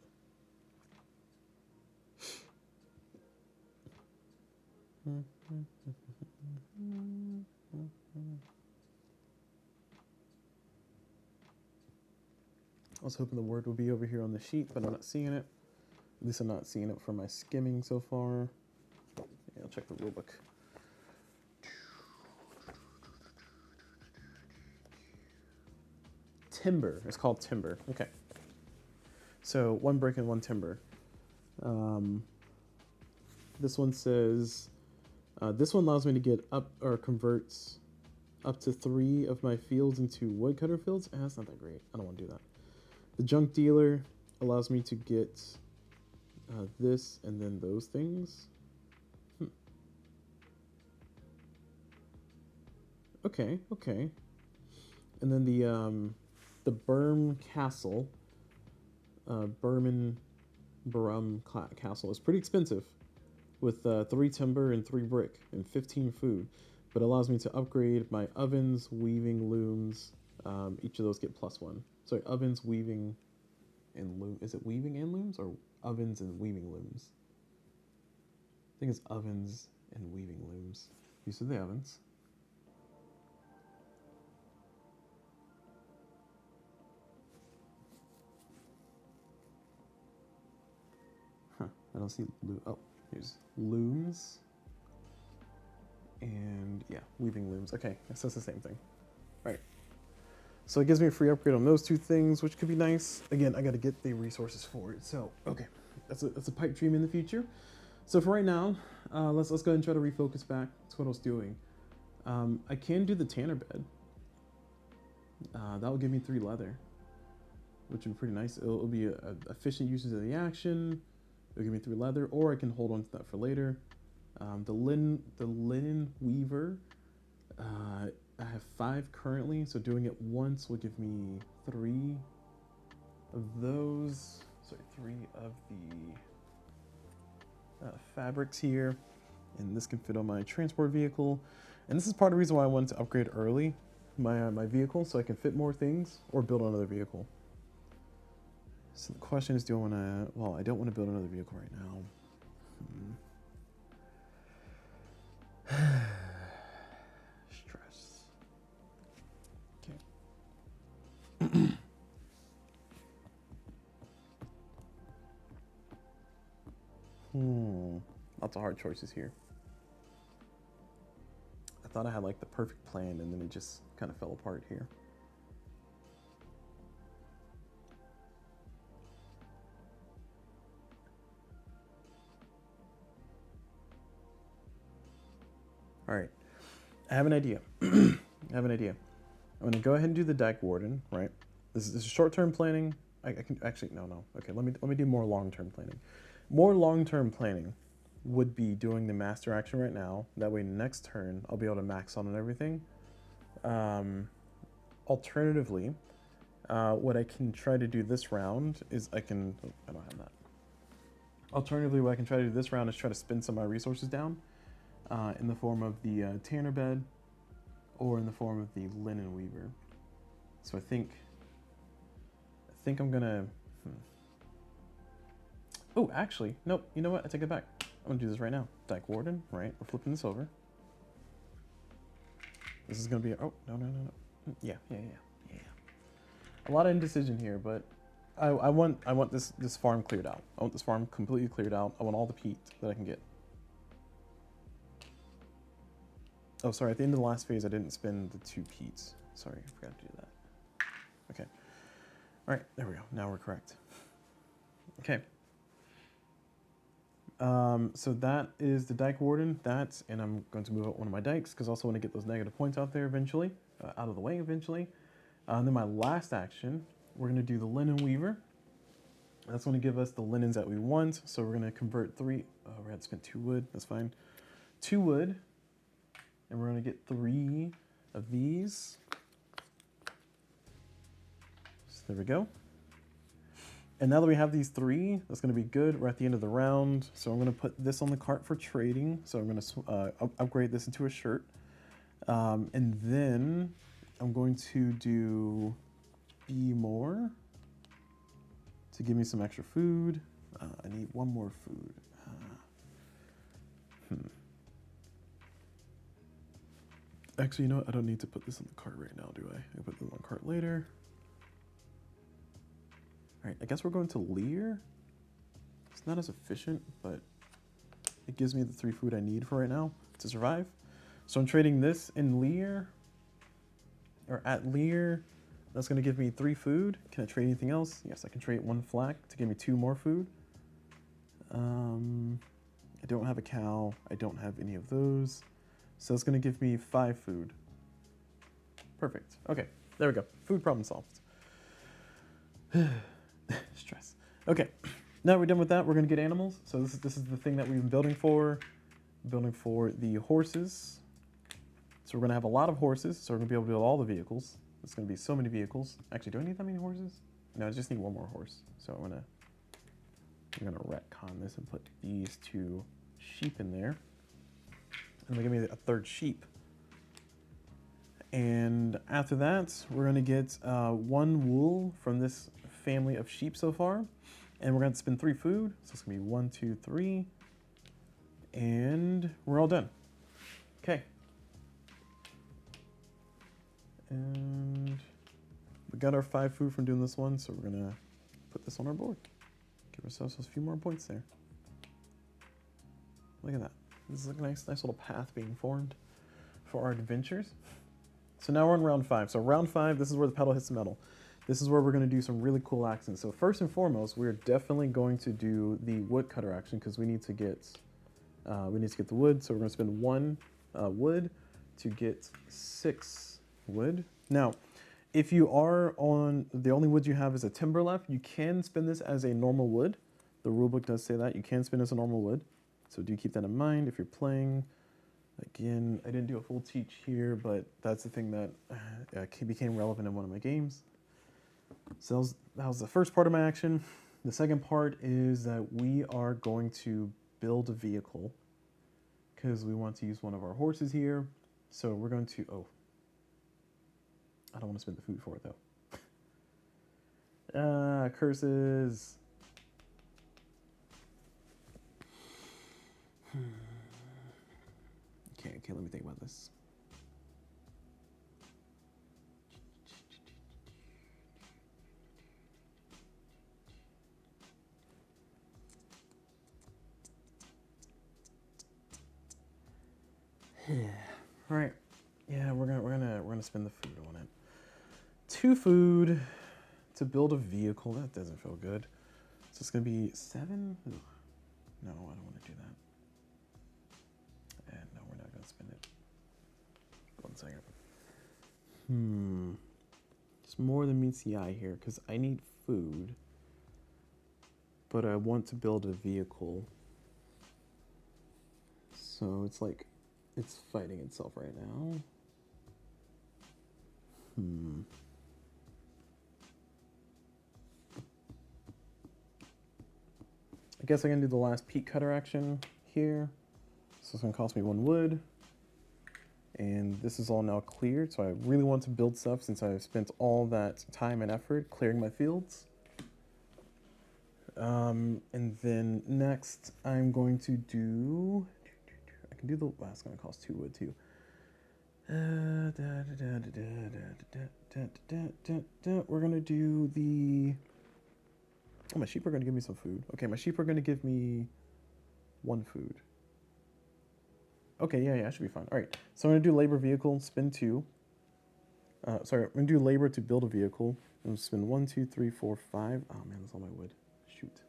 I was hoping the word would be over here on the sheet, but I'm not seeing it. At least I'm not seeing it from my skimming so far. Yeah, I'll check the rulebook. Timber. It's called timber. Okay. So 1 brick and 1 timber. This one says, this one allows me to get up or converts up to 3 of my fields into woodcutter fields. That's not that great. I don't want to do that. The junk dealer allows me to get this and then those things. Okay, okay. And then the Burm Castle, Burm Castle is pretty expensive, with 3 timber and 3 brick and 15 food, but allows me to upgrade my ovens, weaving looms. Each of those get +1. Sorry, ovens, weaving, and loom. Is it weaving and looms or ovens and weaving looms? I think it's ovens and weaving looms. These are the ovens. Huh, I don't see oh, here's looms. And yeah, weaving looms. Okay, so it's the same thing. All right. So it gives me a free upgrade on those 2 things, which could be nice. Again, I got to get the resources for it. So, okay, that's a pipe dream in the future. So for right now, let's go ahead and try to refocus back to what I was doing. I can do the tanner bed. That will give me 3 leather, which would be pretty nice. It'll be a efficient usage of the action. It'll give me 3 leather, or I can hold on to that for later. The linen weaver, I have 5 currently, so doing it once will give me 3 of those. Sorry, 3 of the fabrics here, and this can fit on my transport vehicle. And this is part of the reason why I wanted to upgrade early my vehicle, so I can fit more things or build another vehicle. So the question is, do I want to? Well, I don't want to build another vehicle right now. Stress. Okay. Lots of hard choices here. I thought I had like the perfect plan, and then it just kind of fell apart here. All right, I have an idea. I have an idea. I'm gonna go ahead and do the Dyke Warden, right? This is short-term planning. I can actually, no. Okay, let me do more long-term planning. More long-term planning would be doing the master action right now. That way next turn, I'll be able to max on and everything. Alternatively, what I can try to do this round is I don't have that. Alternatively, what I can try to do this round is try to spin some of my resources down in the form of the tanner bed or in the form of the linen weaver. So I think I'm gonna, Oh, actually, nope, you know what, I take it back. I'm gonna do this right now. Dyke Warden, right, we're flipping this over. This is gonna be, oh, no. Yeah. A lot of indecision here, but I want this farm cleared out. I want this farm completely cleared out. I want all the peat that I can get. Oh, sorry, at the end of the last phase, I didn't spend the 2 peats. Sorry, I forgot to do that. Okay. All right, there we go. Now we're correct. Okay. So that is the Dyke Warden. And I'm going to move out one of my dikes because I also want to get those negative points out there eventually, out of the way eventually. And then my last action, we're going to do the Linen Weaver. That's going to give us the linens that we want. So we're going to convert 3. Oh, we're going to spend 2 wood. That's fine. 2 wood. And we're going to get 3 of these. So there we go. And now that we have these 3, that's going to be good. We're at the end of the round. So I'm going to put this on the cart for trading. So I'm going to upgrade this into a shirt. And then I'm going to do be more to give me some extra food. I need 1 more food. Actually, you know what? I don't need to put this on the cart right now, do I? I'll put this on the cart later. All right, I guess we're going to Lear. It's not as efficient, but it gives me the 3 food I need for right now to survive. So I'm trading this in Lear, or at Lear. That's going to give me 3 food. Can I trade anything else? Yes, I can trade 1 flak to give me 2 more food. I don't have a cow. I don't have any of those. So it's going to give me 5 food. Perfect. Okay, there we go. Food problem solved. Stress. Okay, now we're done with that. We're going to get animals. So this is the thing that we've been building for. Building for the horses. So we're going to have a lot of horses. So we're going to be able to build all the vehicles. It's going to be so many vehicles. Actually, do I need that many horses? No, I just need 1 more horse. So I'm going to retcon this and put these 2 sheep in there. And they'll give me a 3rd sheep. And after that, we're going to get 1 wool from this family of sheep so far. And we're going to spend 3 food. So it's going to be 1, 2, 3. And we're all done. Okay. And we got our 5 food from doing this one. So we're going to put this on our board. Give ourselves a few more points there. Look at that. This is like a nice little path being formed for our adventures. So now we're on round 5. So round 5, this is where the pedal hits the metal. This is where we're going to do some really cool actions. So first and foremost, we're definitely going to do the woodcutter action because we need to get the wood. So we're going to spend 1 wood to get 6 wood. Now, If you are on, the only wood you have is a timber left, you can spin this as a normal wood. The rulebook does say that. You can spin as a normal wood. So do keep that in mind if you're playing. Again, I didn't do a full teach here, but that's the thing that became relevant in one of my games. So that was the first part of my action. The second part is that we are going to build a vehicle because we want to use one of our horses here. So we're going to, oh, I don't want to spend the food for it though. Curses. Okay, let me think about this. All right. Yeah, we're gonna spend the food on it. 2 food to build a vehicle. That doesn't feel good. So it's gonna be 7. Ugh. No, I don't want to do that. And no, we're not gonna spend it. 1 second. It's more than meets the eye here because I need food, but I want to build a vehicle. So it's like it's fighting itself right now. I guess I can do the last peak cutter action here. So it's gonna cost me 1 wood. And this is all now cleared, so I really want to build stuff since I've spent all that time and effort clearing my fields. And then next I'm going to do, I can do the, well, it's gonna cost 2 wood too. We're gonna do the, oh, my sheep are gonna give me some food. Okay, my sheep are gonna give me 1 food. Okay, yeah, I should be fine. All right, so I'm gonna do labor vehicle, spin 2. Sorry, I'm gonna do labor to build a vehicle. I'm gonna spin 1, 2, 3, 4, 5. Oh man, that's all my wood. Shoot.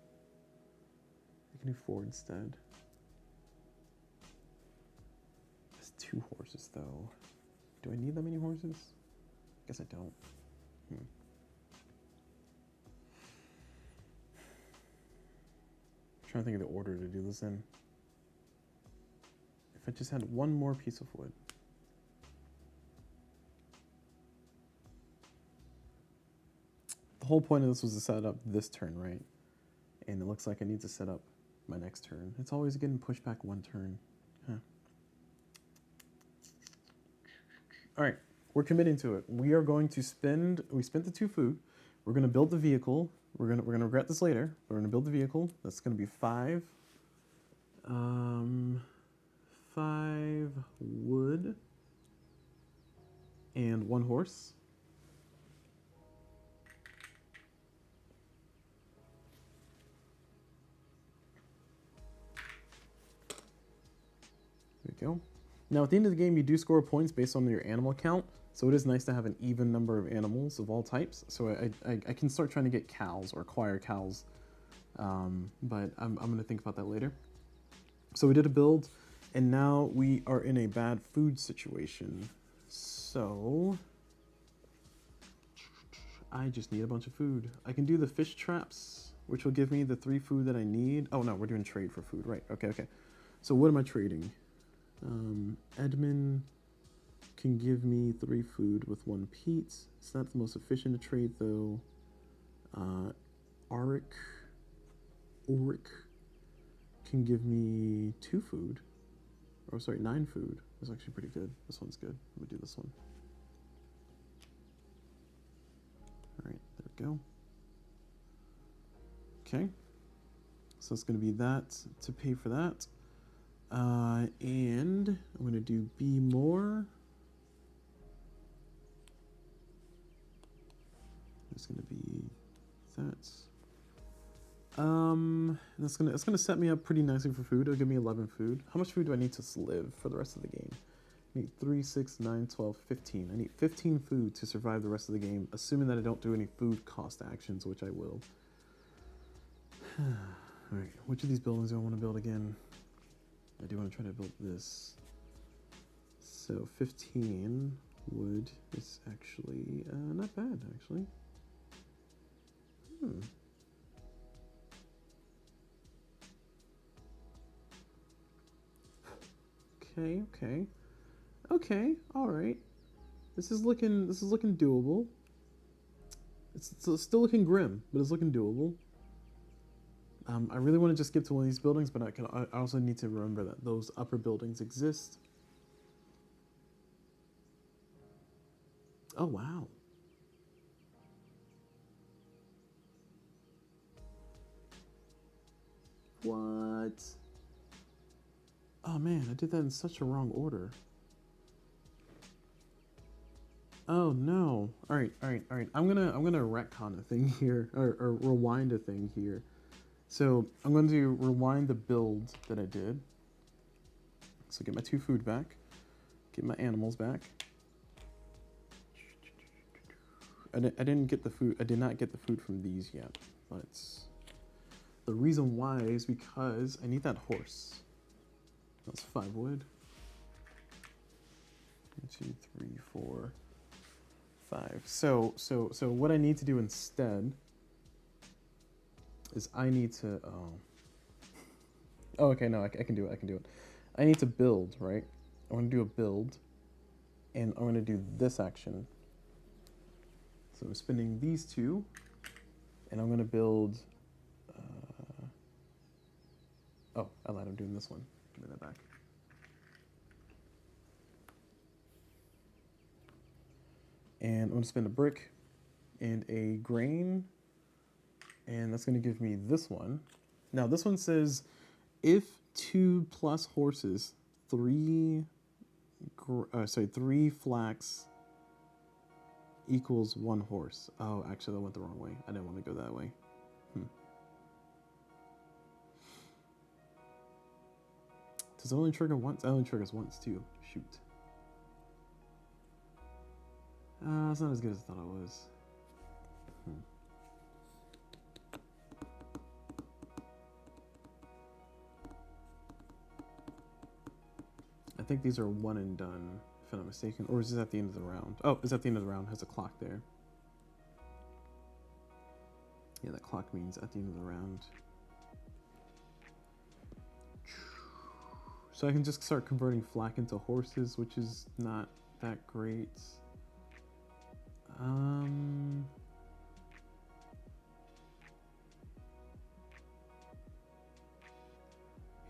I can do 4 instead. That's 2 horses though. Do I need that many horses? Guess I don't. I'm trying to think of the order to do this in. If I just had 1 more piece of wood. The whole point of this was to set up this turn, right? And it looks like I need to set up my next turn. It's always getting pushed back 1 turn. Huh. All right, we're committing to it. We are going to spend, we spent the 2 food. We're gonna build the vehicle. We're gonna regret this later. We're gonna build the vehicle. That's gonna be 5. 5 wood and 1 horse. There we go. Now at the end of the game, you do score points based on your animal count. So it is nice to have an even number of animals of all types. So I can start trying to get cows or acquire cows. But I'm gonna think about that later. So we did a build. And now we are in a bad food situation. So I just need a bunch of food. I can do the fish traps, which will give me the 3 food that I need. Oh no, we're doing trade for food, right? Okay. So what am I trading? Edmund can give me 3 food with 1 peat. It's not the most efficient to trade though. Auric can give me 2 food. Oh, sorry, 9 food. That's actually pretty good. This one's good. Let me do this one. All right, there we go. Okay. So it's going to be that to pay for that. And I'm going to do B more. It's going to be that. It's gonna set me up pretty nicely for food. It'll give me 11 food. How much food do I need to live for the rest of the game? I need 3, 6, 9, 12, 15. I need 15 food to survive the rest of the game, assuming that I don't do any food cost actions, which I will. All right, which of these buildings do I want to build again? I do want to try to build this. So 15. wood is actually not bad, actually. Okay, all right. This is looking doable. It's still looking grim, but it's looking doable. I really want to just skip to one of these buildings, but I also need to remember that those upper buildings exist. Oh, wow. What? Oh man, I did that in such a wrong order. Oh no. Alright. I'm gonna retcon a thing here, or rewind a thing here. So I'm going to rewind the build that I did. So get my 2 food back, get my animals back. I didn't get the food. I did not get the food from these yet, but the reason why is because I need that horse. That's 5 wood. 1, 2, 3, 4, 5. So what I need to do instead is I need to. Oh, okay. No, I can do it. I can do it. I need to build, right? I want to do a build, and I'm going to do this action. So I'm spinning these 2, and I'm going to build. Oh, I lied. I'm doing this one. Give me that back. And I'm going to spin a brick and a grain, and that's going to give me this one. Now this one says, if 2 plus horses, 3 flax equals 1 horse. Oh, actually that went the wrong way. I didn't want to go that way. Does it only trigger once? It only triggers once too. Shoot. It's not as good as I thought it was. I think these are one and done, if I'm not mistaken. Or is this at the end of the round? Oh, it's at the end of the round. It has a clock there. Yeah, that clock means at the end of the round. So I can just start converting flak into horses, which is not that great.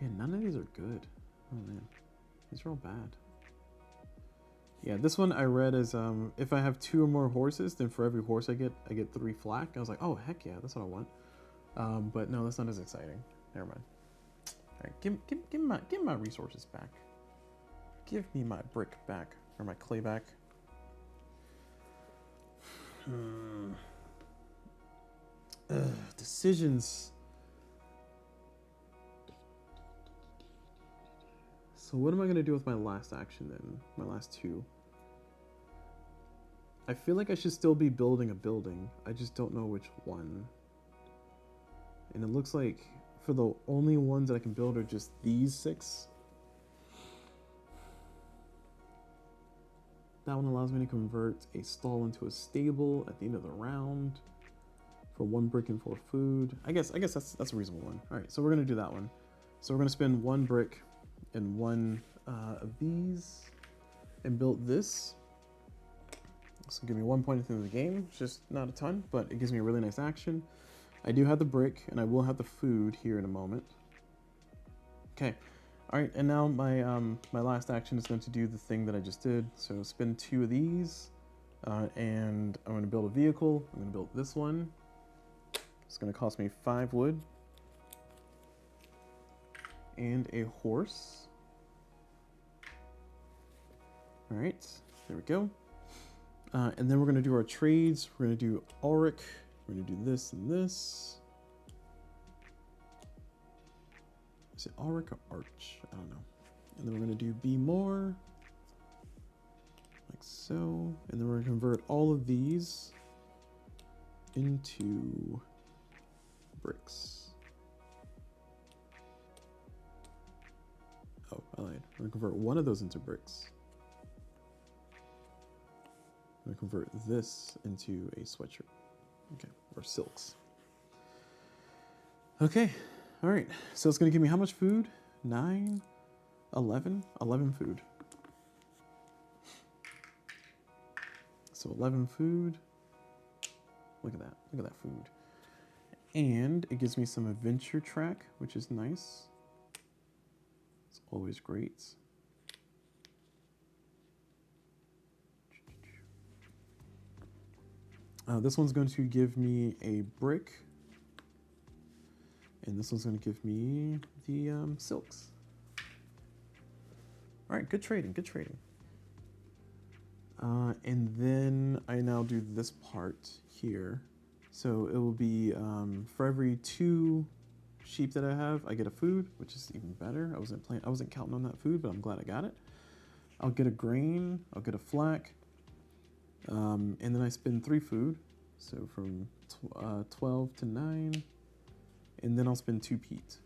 Yeah, none of these are good. Oh man, these are all bad. Yeah, this one I read as if I have 2 or more horses, then for every horse I get 3 flak. I was like, oh heck yeah, that's what I want. But no, that's not as exciting. Never mind. All right, give my resources back. Give me my brick back, or my clay back. Decisions. So what am I gonna do with my last action then? My last 2. I feel like I should still be building a building. I just don't know which one. And it looks like for the only ones that I can build are just these 6. That one allows me to convert a stall into a stable at the end of the round for 1 brick and 4 food. I guess that's a reasonable one. All right, so we're gonna do that one. So we're gonna spend 1 brick and 1 of these and build this. This will give me 1 point at the end of the game. It's just not a ton, but it gives me a really nice action. I do have the brick, and I will have the food here in a moment. Okay, all right, and now my my last action is going to do the thing that I just did. So spin 2 of these, and I'm going to build a vehicle. I'm going to build this one. It's going to cost me 5 wood and a horse. All right, there we go. And then we're going to do our trades. We're going to do Ulrich. We're going to do this and this. Is it Ulrich or Arch? I don't know. And then we're going to do be more. Like so. And then we're going to convert all of these into bricks. Oh, I lied. We're going to convert one of those into bricks. convert this into a sweatshirt. Okay, or silks. Okay, all right. So it's gonna give me how much food? 9, 11 food. So 11 food. Look at that, look at that food. And it gives me some adventure track, which is nice. It's always great. This one's going to give me a brick. And this one's going to give me the silks. All right, good trading, good trading. And then I now do this part here. So it will be for every 2 sheep that I have, I get a food, which is even better. I wasn't counting on that food, but I'm glad I got it. I'll get a grain, I'll get a flack, and then I spend 3 food. So from 12 to 9, and then I'll spend 2 peat.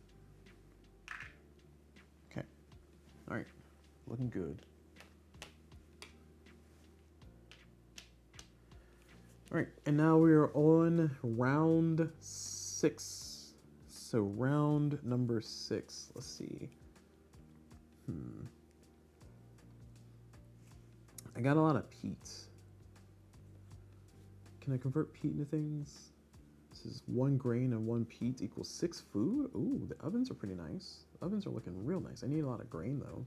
Okay, all right, looking good. All right, and now we are on round 6. So round number 6, let's see. I got a lot of peat. Can I convert peat into things? This is 1 grain and 1 peat equals 6 food. Ooh, the ovens are pretty nice. The ovens are looking real nice. I need a lot of grain though.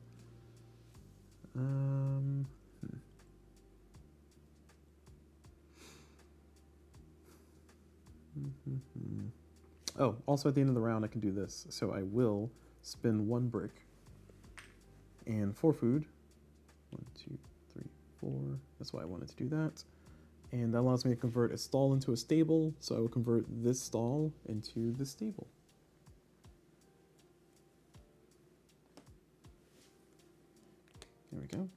Oh, also at the end of the round I can do this. So I will spend 1 brick and 4 food. 1, 2, 3, 4. That's why I wanted to do that. And that allows me to convert a stall into a stable. So I will convert this stall into the stable. There we go.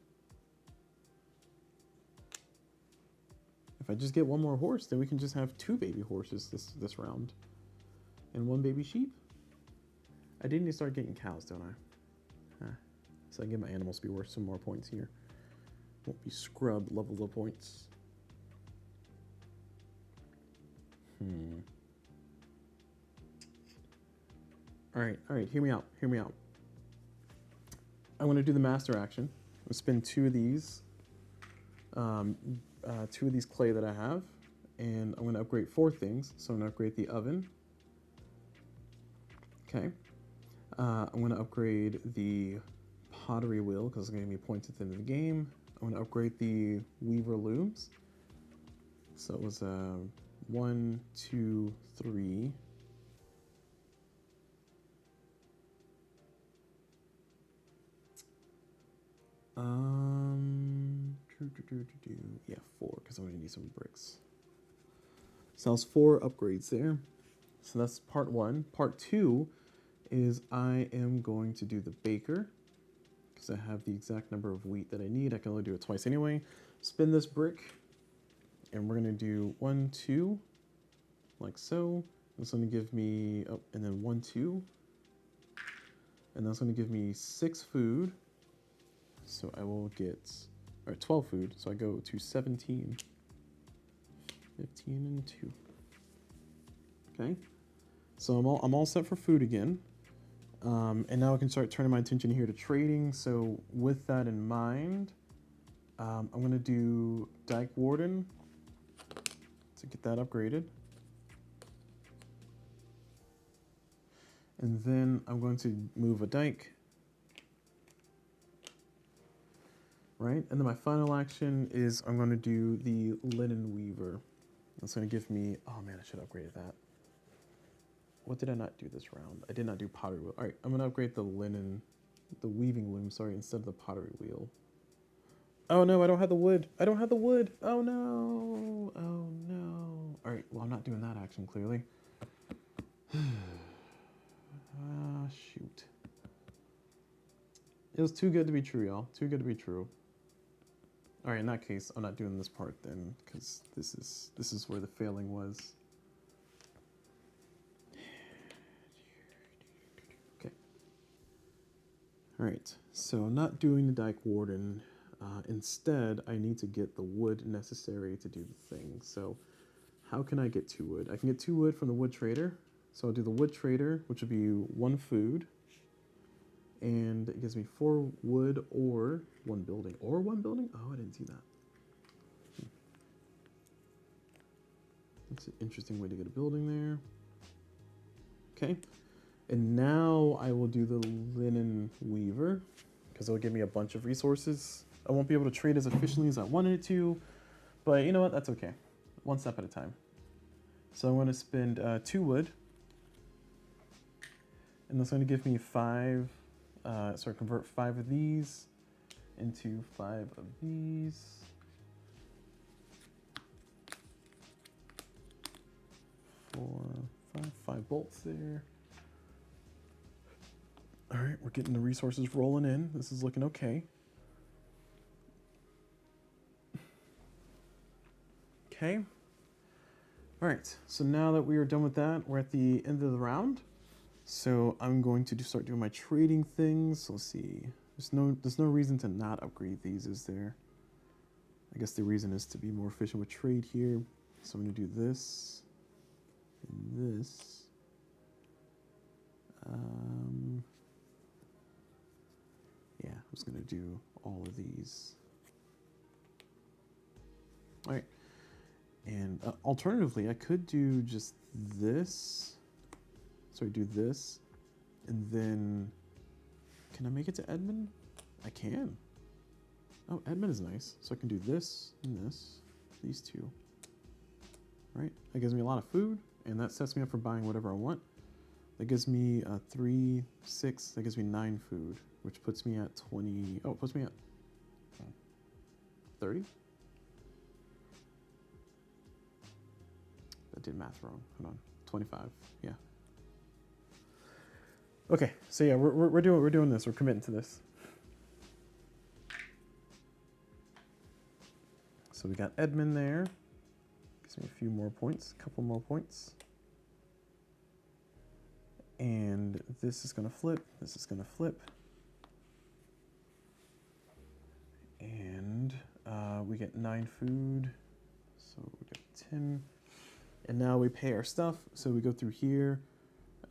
If I just get 1 more horse, then we can just have 2 baby horses this round. And 1 baby sheep. I did need to start getting cows, don't I? So I can get my animals to be worth some more points here. Won't be scrubbed level of points. All right, hear me out, hear me out. I'm gonna do the master action. I'm gonna spend 2 of these, 2 of these clay that I have, and I'm gonna upgrade 4 things. So I'm gonna upgrade the oven. Okay. I'm gonna upgrade the pottery wheel because it's gonna give me points at the end of the game. I'm gonna upgrade the weaver looms. So it was 1, 2, 3. Yeah, 4 because I'm gonna need some bricks. So that's 4 upgrades there. So that's part 1. Part 2 is I am going to do the baker because I have the exact number of wheat that I need. I can only do it twice anyway. Spin this brick, and we're gonna do 1, 2, like so. That's gonna give me, oh, and then 1, 2, and that's gonna give me 6 food. So I will get, or 12 food. So I go to 17, 15, and 2. Okay. So I'm all set for food again. And now I can start turning my attention here to trading. So with that in mind, I'm gonna do Dyke Warden to get that upgraded. And then I'm going to move a dike. Right, and then my final action is I'm gonna do the Linen Weaver. That's gonna give me, oh man, I should have upgraded that. What did I not do this round? I did not do pottery wheel. All right, I'm gonna upgrade the weaving loom, sorry, instead of the pottery wheel. Oh no, I don't have the wood. I don't have the wood. Oh no, oh no. All right, well, I'm not doing that action, clearly. Ah, shoot. It was too good to be true, y'all. Too good to be true. All right, in that case, I'm not doing this part then, because this is where the failing was. Okay. All right, so I'm not doing the Dyke Warden. Instead, I need to get the wood necessary to do the thing. So how can I get 2 wood? I can get 2 wood from the wood trader. So I'll do the wood trader, which would be 1 food. And it gives me 4 wood or 1 building. Or 1 building? Oh, I didn't see that. That's an interesting way to get a building there. Okay. And now I will do the linen weaver, because it'll give me a bunch of resources. I won't be able to trade as efficiently as I wanted it to, but you know what? That's okay. 1 step at a time. So I'm going to spend 2 wood, and that's going to give me 5. So I convert 5 of these into 5 of these. 4, 5 bolts there. All right, we're getting the resources rolling in. This is looking okay. Okay. All right, so now that we are done with that, we're at the end of the round. So I'm going to start doing my trading things. So let's see. There's no reason to not upgrade these, is there? I guess the reason is to be more efficient with trade here. So I'm going to do this and this. Yeah, I'm just going to do all of these. All right. And alternatively, I could do just this. So I do this, and then, can I make it to Edmund? I can. Oh, Edmund is nice. So I can do this and this, these 2. Right? That gives me a lot of food, and that sets me up for buying whatever I want. That gives me 3, 6, that gives me 9 food, which puts me at 20, oh, it puts me at 30? I did math wrong, hold on, 25, yeah. Okay, so yeah, we're doing this, we're committing to this. So we got Edmund there, gives me a few more points, a couple more points. And this is gonna flip, this is gonna flip. And we get 9 food, so we got 10. And now we pay our stuff, so we go through here.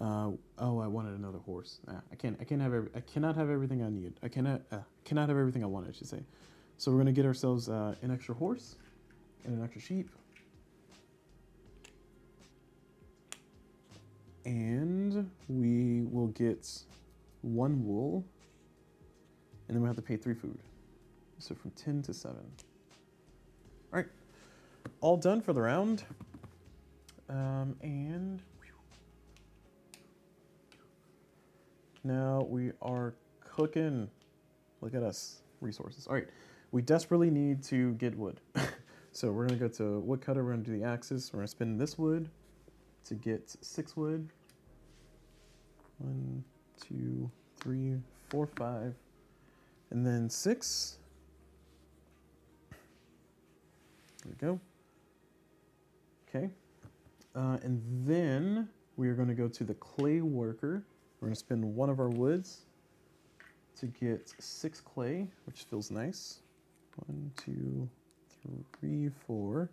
Oh, I wanted another horse. I cannot have everything I need. I cannot have everything I want, I should say. So we're gonna get ourselves an extra horse and an extra sheep. And we will get 1 wool, and then we have to pay 3 food. So from 10 to 7. All right, all done for the round. And now we are cooking. Look at us, resources. All right, we desperately need to get wood. So we're gonna go to woodcutter, we're gonna do the axis. We're gonna spin this wood to get 6 wood. 1, 2, 3, 4, 5, and then 6. There we go. Okay. And then we are going to go to the clay worker. We're going to spin 1 of our woods to get 6 clay, which feels nice. 1, 2, 3, 4.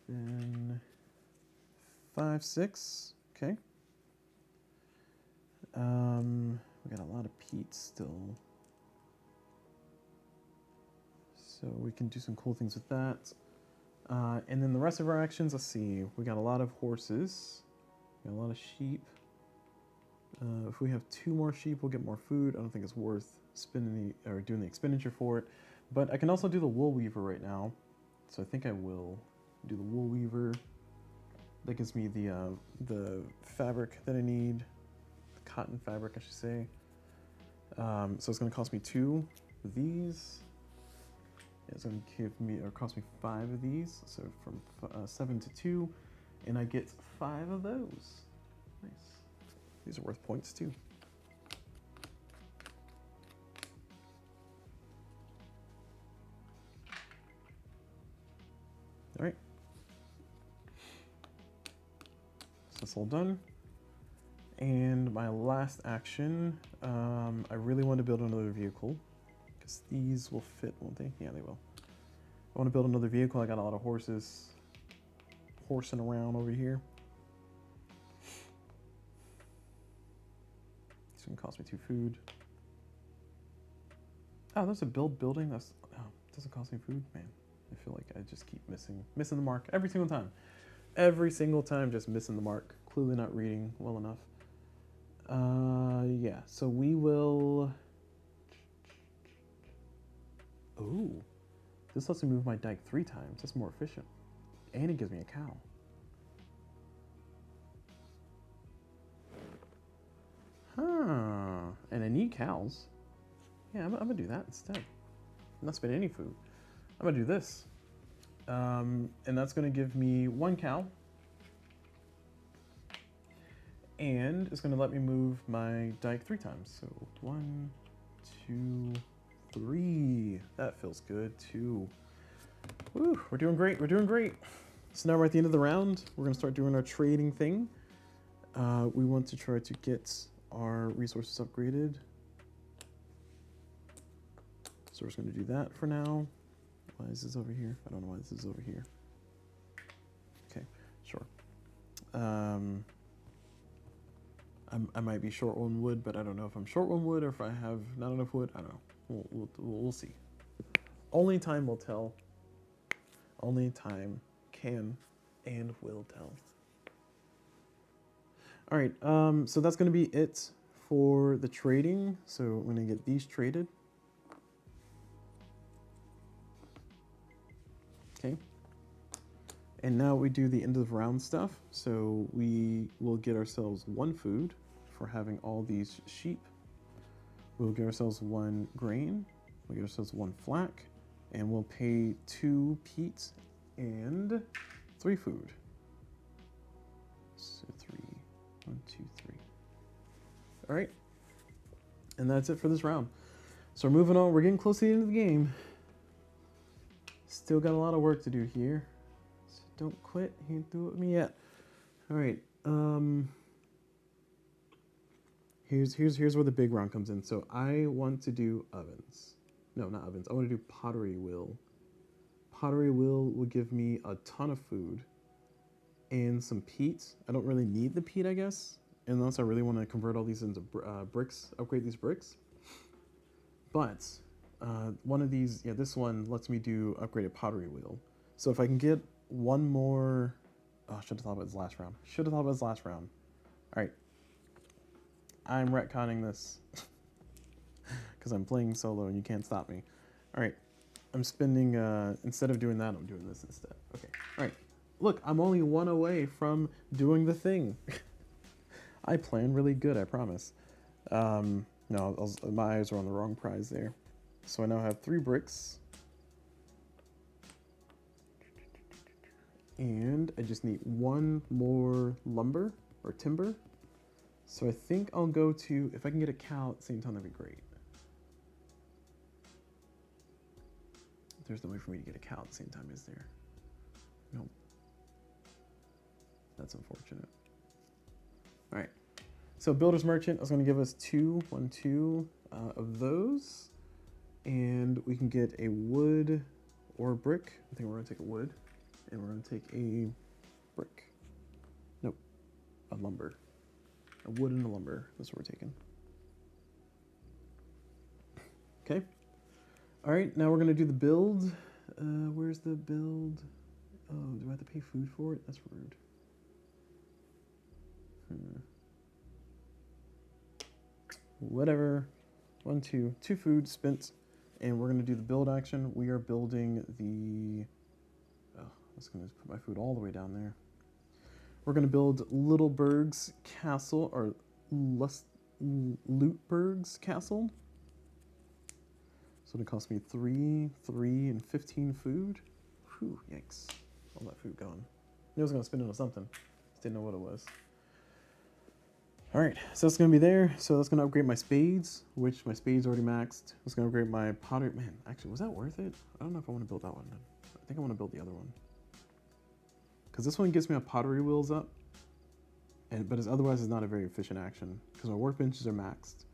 Then 5, 6. Okay. We got a lot of peat still. So we can do some cool things with that. And then the rest of our actions, let's see. We got a lot of horses. We got a lot of sheep. If we have 2 more sheep, we'll get more food. I don't think it's worth spending or doing the expenditure for it. But I can also do the wool weaver right now. So I think I will do the wool weaver. That gives me the fabric that I need. The cotton fabric, I should say. So it's going to cost me 2 of these. It's going to give me, or cost me 5 of these, so from 7 to 2, and I get 5 of those. Nice. These are worth points too. All right. So that's all done. And my last action, I really want to build another vehicle, Because these will fit, won't they? Yeah, they will. I want to build another vehicle. I got a lot of horses horsing around over here. It's going to cost me 2 food. Oh, there's a building. That's, oh, it doesn't cost me food. Man, I feel like I just keep missing the mark every single time. Every single time, just missing the mark. Clearly not reading well enough. Yeah, so we will... Oh, this lets me move my dike 3 times. That's more efficient. And it gives me a cow. Huh. And I need cows. Yeah, I'm gonna do that instead. I'm not spending any food. I'm gonna do this. And that's gonna give me 1 cow. And it's gonna let me move my dike 3 times. So 1, 2, 3. That feels good too. Woo, we're doing great, we're doing great. So now we're at the end of the round. We're gonna start doing our trading thing. We want to try to get our resources upgraded. So we're just gonna do that for now. Why is this over here? I don't know why this is over here. Okay, sure. I might be short on wood, but I don't know if I'm short on wood or if I have not enough wood. I don't know. We'll see. Only time will tell. Only time can and will tell. All right, so that's going to be it for the trading. So I'm going to get these traded. Okay. And now we do the end of the round stuff. So we will get ourselves 1 food for having all these sheep. We'll get ourselves 1 grain. We'll get ourselves 1 flax. And we'll pay 2 peat and 3 food. So 3, 1, 2, 3. All right. And that's it for this round. So we're moving on. We're getting close to the end of the game. Still got a lot of work to do here. So don't quit. You can't do it with me yet. All right. Here's where the big round comes in. So I want to do ovens. No, not ovens. I want to do pottery wheel. Pottery wheel will give me a ton of food and some peat. I don't really need the peat, I guess, unless I really want to convert all these into bricks, upgrade these bricks. But one of these, yeah, this one lets me do upgraded pottery wheel. So if I can get 1 more, oh, I should have thought about this last round. Should have thought about this last round. All right, I'm retconning this because I'm playing solo and you can't stop me. All right, I'm spending, instead of doing that, I'm doing this instead. Okay, all right. Look, I'm only 1 away from doing the thing. I plan really good, I promise. No, my eyes are on the wrong prize there. So I now have 3 bricks. And I just need 1 more lumber or timber. So I think I'll go to, if I can get a cow at the same time, that'd be great. There's no way for me to get a cow at the same time, is there? Nope. That's unfortunate. All right. So Builder's Merchant is going to give us 2 of those. And we can get a wood or a brick. I think we're going to take a wood. And we're going to take a brick. Nope. A lumber. A wood and a lumber. That's what we're taking. Okay. All right, now we're going to do the build. Where's the build? Oh, do I have to pay food for it? That's rude. Whatever. 1, 2 food spent. And we're going to do the build action. We are building the... Oh, I was going to put my food all the way down there. We're going to build Littleberg's Castle, or Lootberg's Castle. So it'll cost me 3, and 15 food. Whew, yikes. All that food gone. I knew I was going to spend it on something. Just didn't know what it was. All right, so it's going to be there. So that's going to upgrade my spades, which my spades already maxed. It's going to upgrade my pottery. Man, actually, was that worth it? I don't know if I want to build that one. I think I want to build the other one. Because this one gets me my pottery wheels up, but otherwise it's not a very efficient action. Because my workbenches are maxed.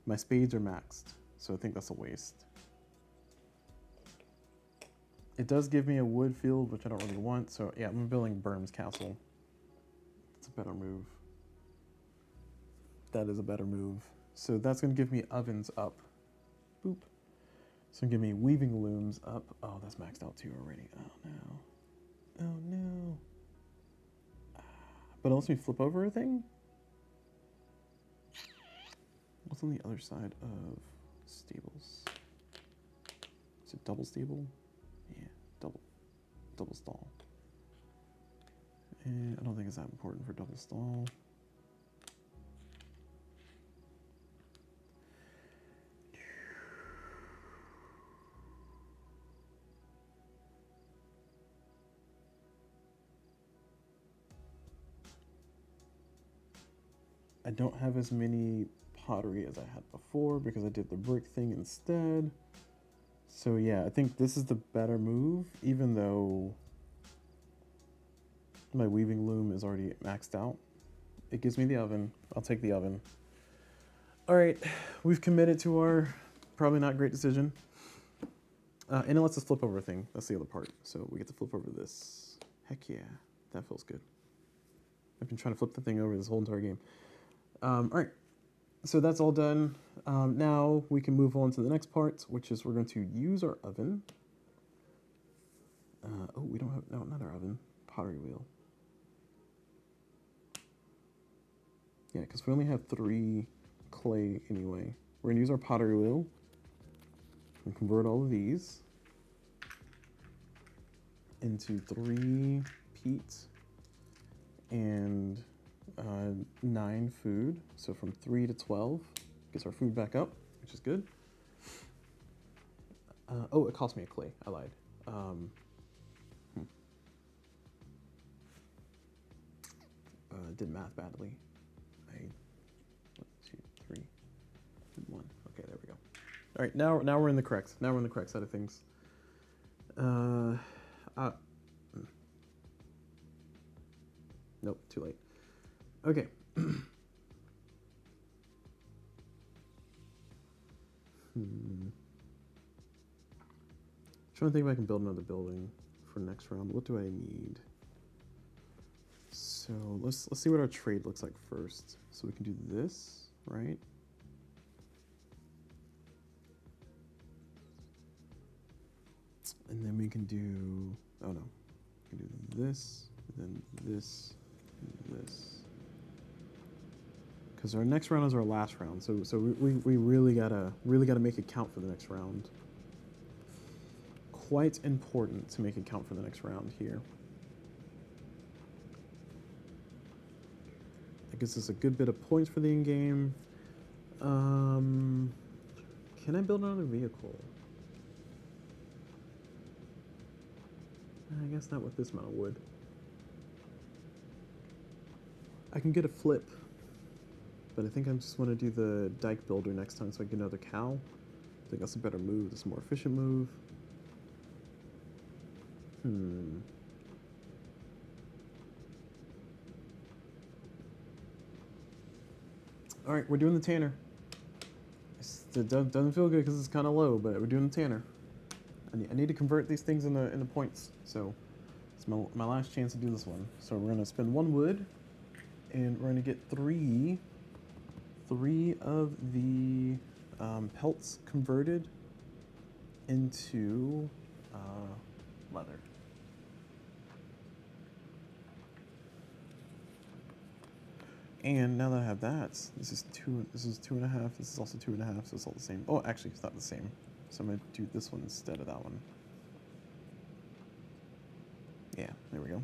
My spades are maxed. So I think that's a waste. It does give me a wood field, which I don't really want, so yeah, I'm building Burm's castle. It's a better move. That is a better move. So that's going to give me ovens up. Boop. So give me weaving looms up. Oh, that's maxed out too already. Oh no. Oh no. But it lets me flip over a thing? What's on the other side of stables? Is it double stable? Yeah, double stall. And I don't think it's that important for double stall. I don't have as many pottery as I had before because I did the brick thing instead. So yeah, I think this is the better move, even though my weaving loom is already maxed out. It gives me the oven. I'll take the oven. All right, we've committed to our probably not great decision. And it lets us flip over a thing. That's the other part. So we get to flip over this. Heck yeah, that feels good. I've been trying to flip the thing over this whole entire game. All right, so that's all done. Now we can move on to the next part, which is we're going to use our oven. Oh, we don't have, no, not our oven, pottery wheel. Yeah, because we only have 3 clay anyway. We're gonna use our pottery wheel and convert all of these into 3 peat and 9 food. So from 3 to 12 gets our food back up, which is good. Oh, it cost me a clay. I lied. Did math badly. 1, 2, 3, 1. Okay, there we go. All right, now we're in the correct. Now we're in the correct side of things. Nope, too late. Okay. Trying to think if I can build another building for next round. What do I need? So let's see what our trade looks like first. So we can do this, right? And then we can do, oh no, we can do this, and then this, and this. Because our next round is our last round, so we really gotta make it count for the next round. Quite important to make it count for the next round here. That gives us a good bit of points for the in-game. Can I build another vehicle? I guess not with this amount of wood. I can get a flip, but I think I just want to do the dike builder next time so I get another cow. I think that's a better move. That's a more efficient move. All right, we're doing the tanner. It doesn't feel good because it's kind of low, but we're doing the tanner. I need to convert these things into points, so it's my last chance to do this one. So we're gonna spend 1 wood, and we're gonna get three of the pelts converted into leather. And now that I have that, this is 2.5. This is also 2.5. So it's all the same. Oh, actually, it's not the same. So I'm gonna do this one instead of that one. Yeah, there we go.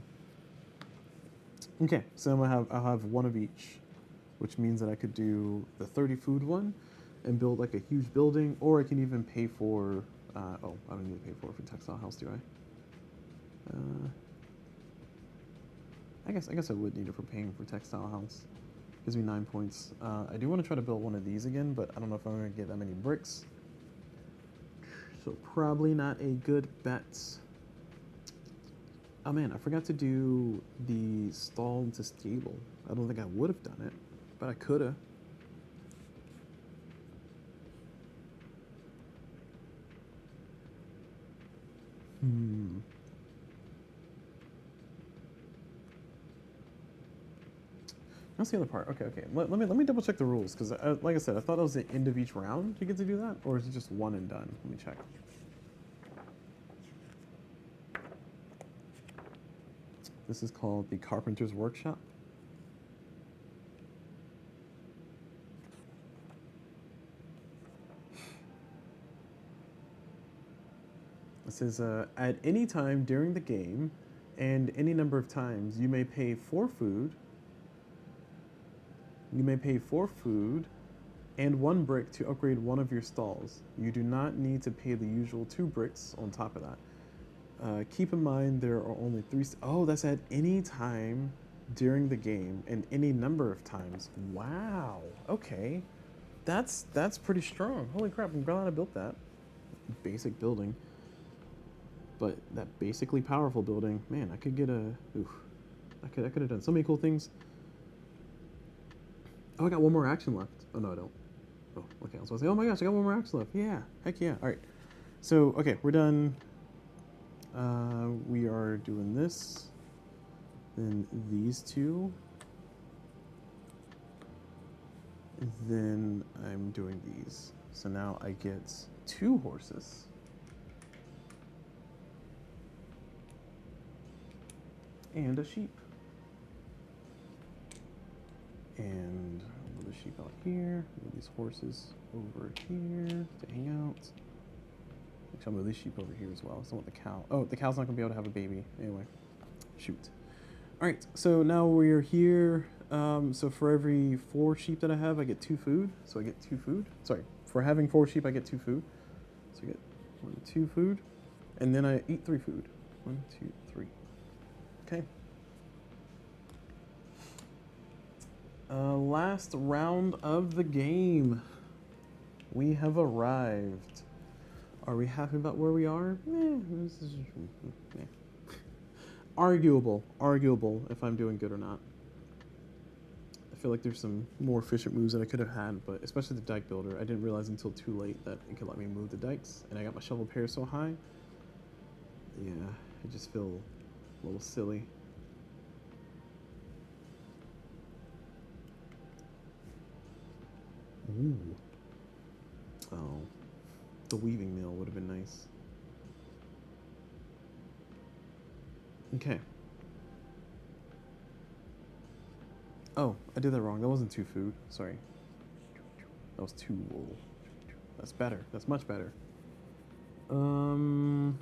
Okay, so I'll have 1 of each, which means that I could do the 30 food one and build like a huge building, or I can even pay for. Oh, I don't need to pay for textile house, do I? I guess I would need it for paying for textile house. Gives me 9 points. I do want to try to build one of these again, but I don't know if I'm going to get that many bricks. So probably not a good bet. Oh man, I forgot to do the stall into stable. I don't think I would have done it, but I could have. That's the other part. Okay, okay. Let me double check the rules because, like I said, I thought it was the end of each round you get to do that, or is it just one and done? Let me check. This is called the Carpenter's Workshop. It says, at any time during the game and any number of times, you may pay for food. You may pay for food and 1 brick to upgrade one of your stalls. You do not need to pay the usual 2 bricks on top of that. Keep in mind there are only 3. Oh, that's at any time during the game and any number of times. Wow. Okay. That's pretty strong. Holy crap! I'm glad I built that basic building. But that basically powerful building, man, I could get a. Oof, I could have done so many cool things. Oh, I got 1 more action left. Oh no, I don't. Oh, okay. I was going to say, oh my gosh, I got 1 more action left. Yeah, heck yeah. All right. So okay, we're done. We are doing this. Then these 2. And then I'm doing these. So now I get 2 horses. And a sheep. And I'll move the sheep out here. Move these horses over here to hang out. Actually, I'll move this sheep over here as well. So I want the cow. Oh, the cow's not gonna be able to have a baby. Anyway, shoot. All right, so now we're here. So for every 4 sheep that I have, I get 2 food. So I get 2 food. Sorry, for having 4 sheep, I get 2 food. So I get 1, 2 food, and then I eat 3 food. 1, 2, 3. Okay. Last round of the game. We have arrived. Are we happy about where we are? This is arguable if I'm doing good or not. I feel like there's some more efficient moves that I could have had, but especially the dike builder, I didn't realize until too late that it could let me move the dikes, and I got my shovel pair so high. Yeah, I just feel a little silly. Ooh. Oh, the weaving mill would have been nice. Okay. Oh, I did that wrong. That wasn't 2 food. Sorry. That was 2 wool. That's better. That's much better. Can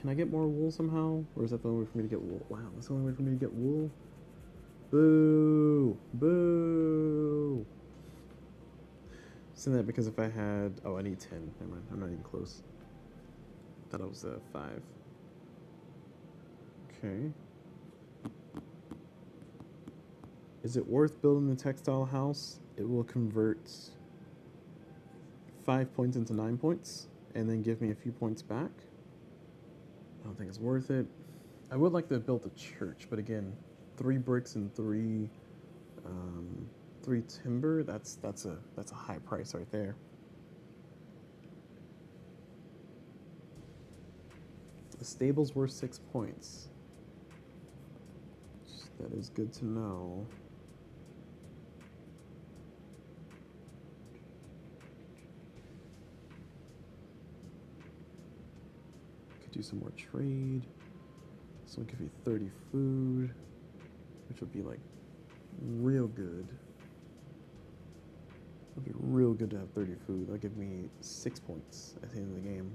I get more wool somehow? Or is that the only way for me to get wool? Wow, that's the only way for me to get wool? Boo! Boo! Saying that because if I had... Oh, I need 10. Never mind. I'm not even close. Thought I was 5. Okay. Is it worth building the textile house? It will convert 5 points into 9 points and then give me a few points back. I don't think it's worth it. I would like to have built a church, but again, 3 bricks and 3 timber. That's a high price right there. The stable's worth 6 points. That is good to know. Could do some more trade. This will give you 30 food, which would be like real good. It'd be real good to have 30 food. That'll give me 6 points at the end of the game.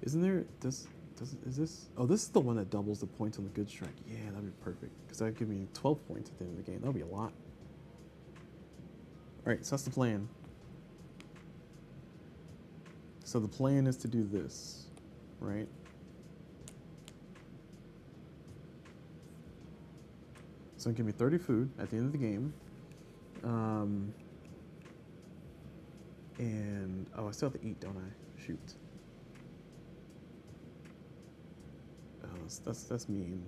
Isn't there is this? Oh, this is the one that doubles the points on the good strike. Yeah, that'd be perfect. Because that'd give me 12 points at the end of the game. That'd be a lot. Alright, so that's the plan. So the plan is to do this, right? So give me 30 food at the end of the game. And, oh, I still have to eat, don't I? Shoot. That's mean.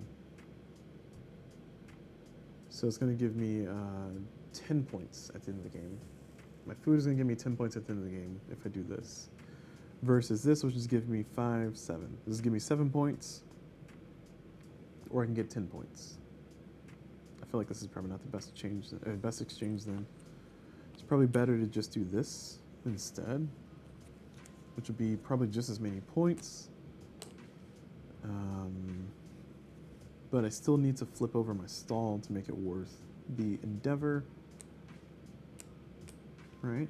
So it's gonna give me 10 points at the end of the game. My food is gonna give me 10 points at the end of the game if I do this. versus this, which is giving me 5, 7. This is giving me 7 points, or I can get 10 points. I feel like this is probably not the best best exchange then. It's probably better to just do this instead, which would be probably just as many points. But I still need to flip over my stall to make it worth the endeavor. Right?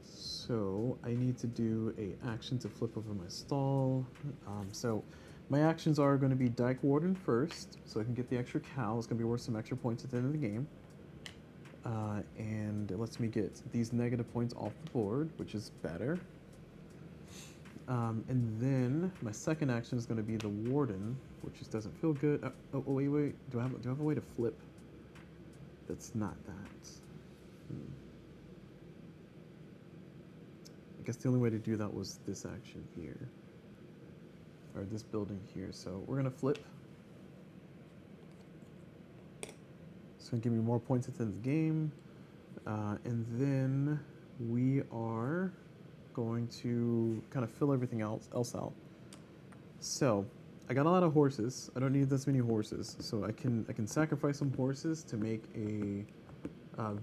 So I need to do a action to flip over my stall. So my actions are going to be Dyke Warden first, so I can get the extra cow. It's going to be worth some extra points at the end of the game. And it lets me get these negative points off the board, which is better. And then my second action is going to be the Warden, which just doesn't feel good. Oh, wait. Do I have a way to flip? That's not that. I guess the only way to do that was this action here, or this building here. So we're gonna flip. It's gonna give me more points at the end of the game, and then we are going to kind of fill everything else out. So I got a lot of horses. I don't need this many horses, so I can sacrifice some horses to make a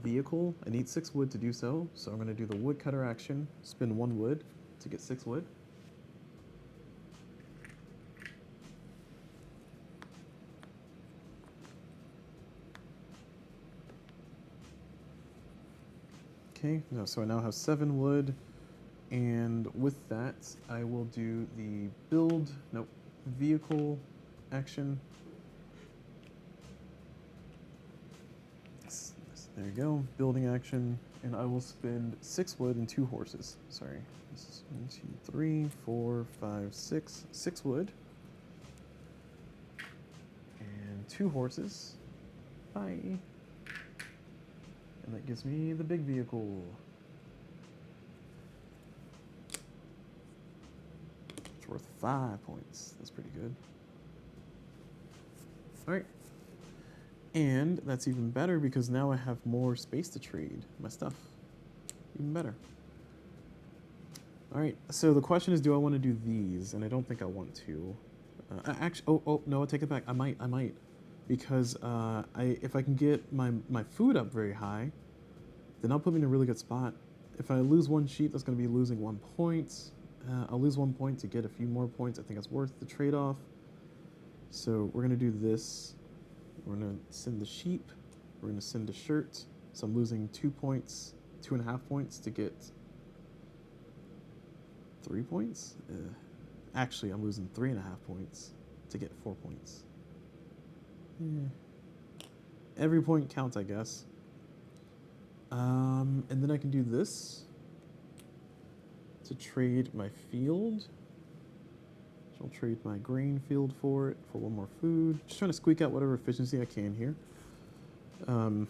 vehicle. I need 6 wood to do so, so I'm going to do the woodcutter action, spend 1 wood to get 6 wood. Okay, so I now have 7 wood, and with that, I will do the vehicle action. There you go, building action, and I will spend 6 wood and 2 horses. Sorry, this is 1, 2, 3, 4, 5, 6. 6 wood and 2 horses. Bye. And that gives me the big vehicle. It's worth 5 points. That's pretty good. All right. And that's even better because now I have more space to trade my stuff. Even better. All right, so the question is, do I want to do these? And I don't think I want to. Actually, no, I take it back. I might. Because if I can get my food up very high, then I'll put me in a really good spot. If I lose 1 sheep, that's going to be losing 1 point. I'll lose 1 point to get a few more points. I think it's worth the trade-off. So we're going to do this. We're going to send the sheep. We're going to send a shirt. So I'm losing 2 points, 2.5 points to get 3 points. Actually, I'm losing 3.5 points to get 4 points. Every point counts, I guess. And then I can do this to trade my field. I'll trade my grain field for it, for 1 more food. Just trying to squeak out whatever efficiency I can here. And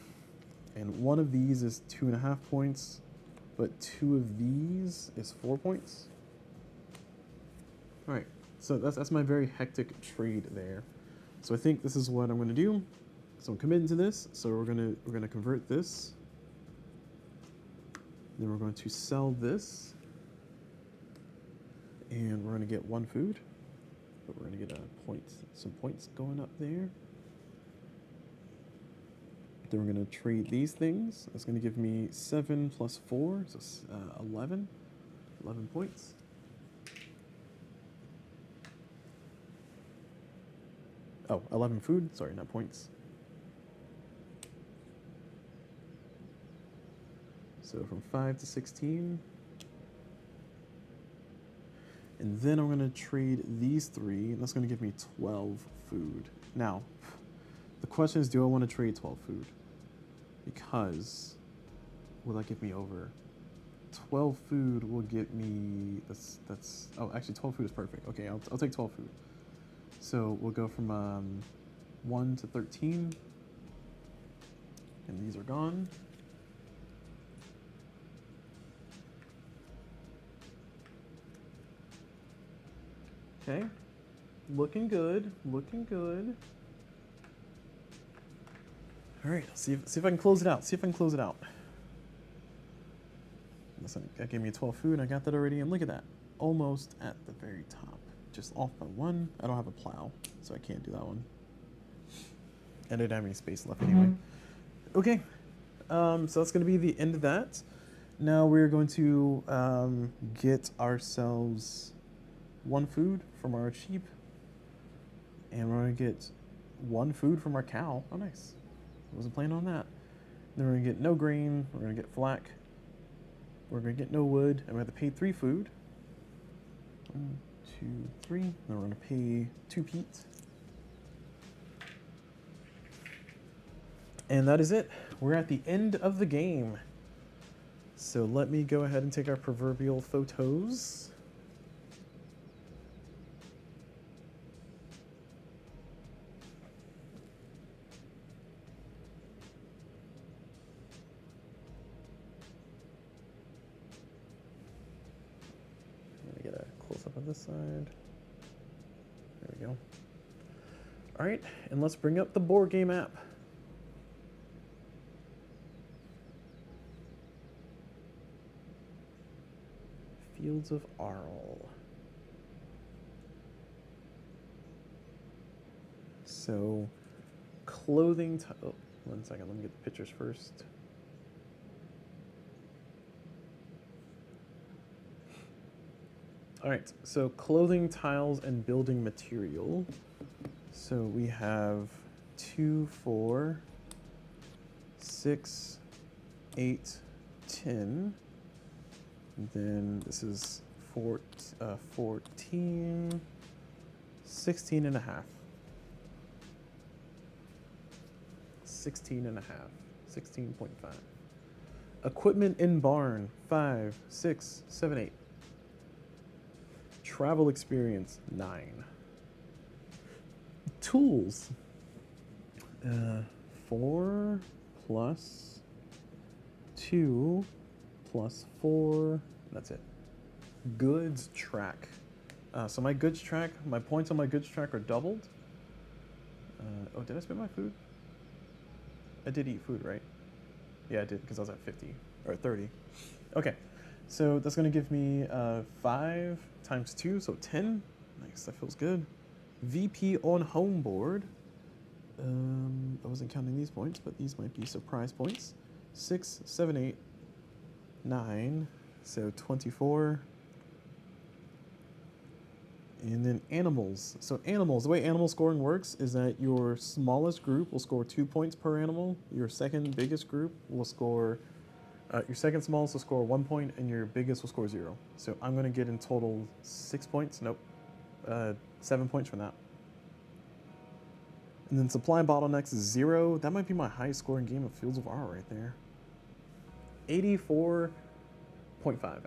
one of these is 2.5 points, but 2 of these is 4 points. All right, so that's my very hectic trade there. So I think this is what I'm going to do. So I'm committing to this. So we're gonna convert this. Then we're going to sell this, and we're going to get 1 food. But we're going to get some points going up there. Then we're going to trade these things. That's going to give me 7 plus 4, so 11 points. Oh, 11 food, sorry, not points. So from 5 to 16. And then I'm going to trade these 3, and that's going to give me 12 food. Now, the question is, do I want to trade 12 food? Because will that get me over? 12 food will get me, oh, actually 12 food is perfect. Okay, I'll take 12 food. So we'll go from 1 to 13, and these are gone. Okay, looking good, looking good. All right, see if I can close it out. See if I can close it out. That gave me 12 food, and I got that already, and look at that. Almost at the very top. Just off by 1. I don't have a plow, so I can't do that one. I didn't have any space left anyway. Okay, so that's going to be the end of that. Now we're going to get ourselves 1 food from our sheep, and we're going to get 1 food from our cow. Oh, nice. I wasn't planning on that. Then we're going to get no grain. We're going to get flack. We're going to get no wood, and we have to pay 3 food. 1, 2, 3. Then we're going to pay 2 peat. And that is it. We're at the end of the game. So let me go ahead and take our proverbial photos. Get a close-up of this side. There we go. All right, and let's bring up the board game app. Fields of Arle. So, clothing. Oh, 1 second. Let me get the pictures first. All right, so clothing tiles and building material. So we have 2, 4, 6, 8, 10. And then this is 14, 16 and a half. 16 and a half, 16.5. Equipment in barn, 5, 6, 7, 8. Travel experience, 9. Tools, 4 plus 2 plus 4, that's it. Goods track. So my goods track, my points on my goods track are doubled. Oh, did I spend my food? I did eat food, right? Yeah, I did, because I was at 50, or 30. Okay. So that's going to give me 5 times 2, so 10. Nice, that feels good. VP on home board. I wasn't counting these points, but these might be surprise points. 6, 7, 8, 9, so 24. And then animals. So animals, the way animal scoring works is that your smallest group will score 2 points per animal. Your second biggest group will score... your second smallest will score 1 point, and your biggest will score 0. So I'm going to get in total 6 points. Nope. 7 points from that. And then supply bottlenecks is 0. That might be my highest scoring game of Fields of Arle right there. 84.5.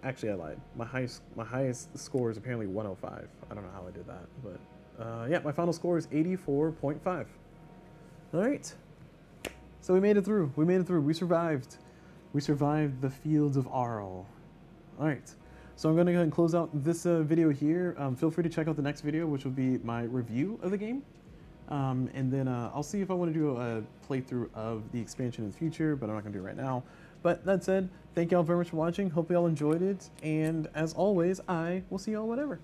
Actually, I lied. My highest score is apparently 105. I don't know how I did that, but yeah, my final score is 84.5. All right. So we made it through. We made it through. We survived. We survived the Fields of Arle. All right, so I'm going to go ahead and close out this video here. Feel free to check out the next video, which will be my review of the game. And then I'll see if I want to do a playthrough of the expansion in the future, but I'm not going to do it right now. But that said, thank y'all very much for watching. Hope y'all enjoyed it. And as always, I will see y'all whenever.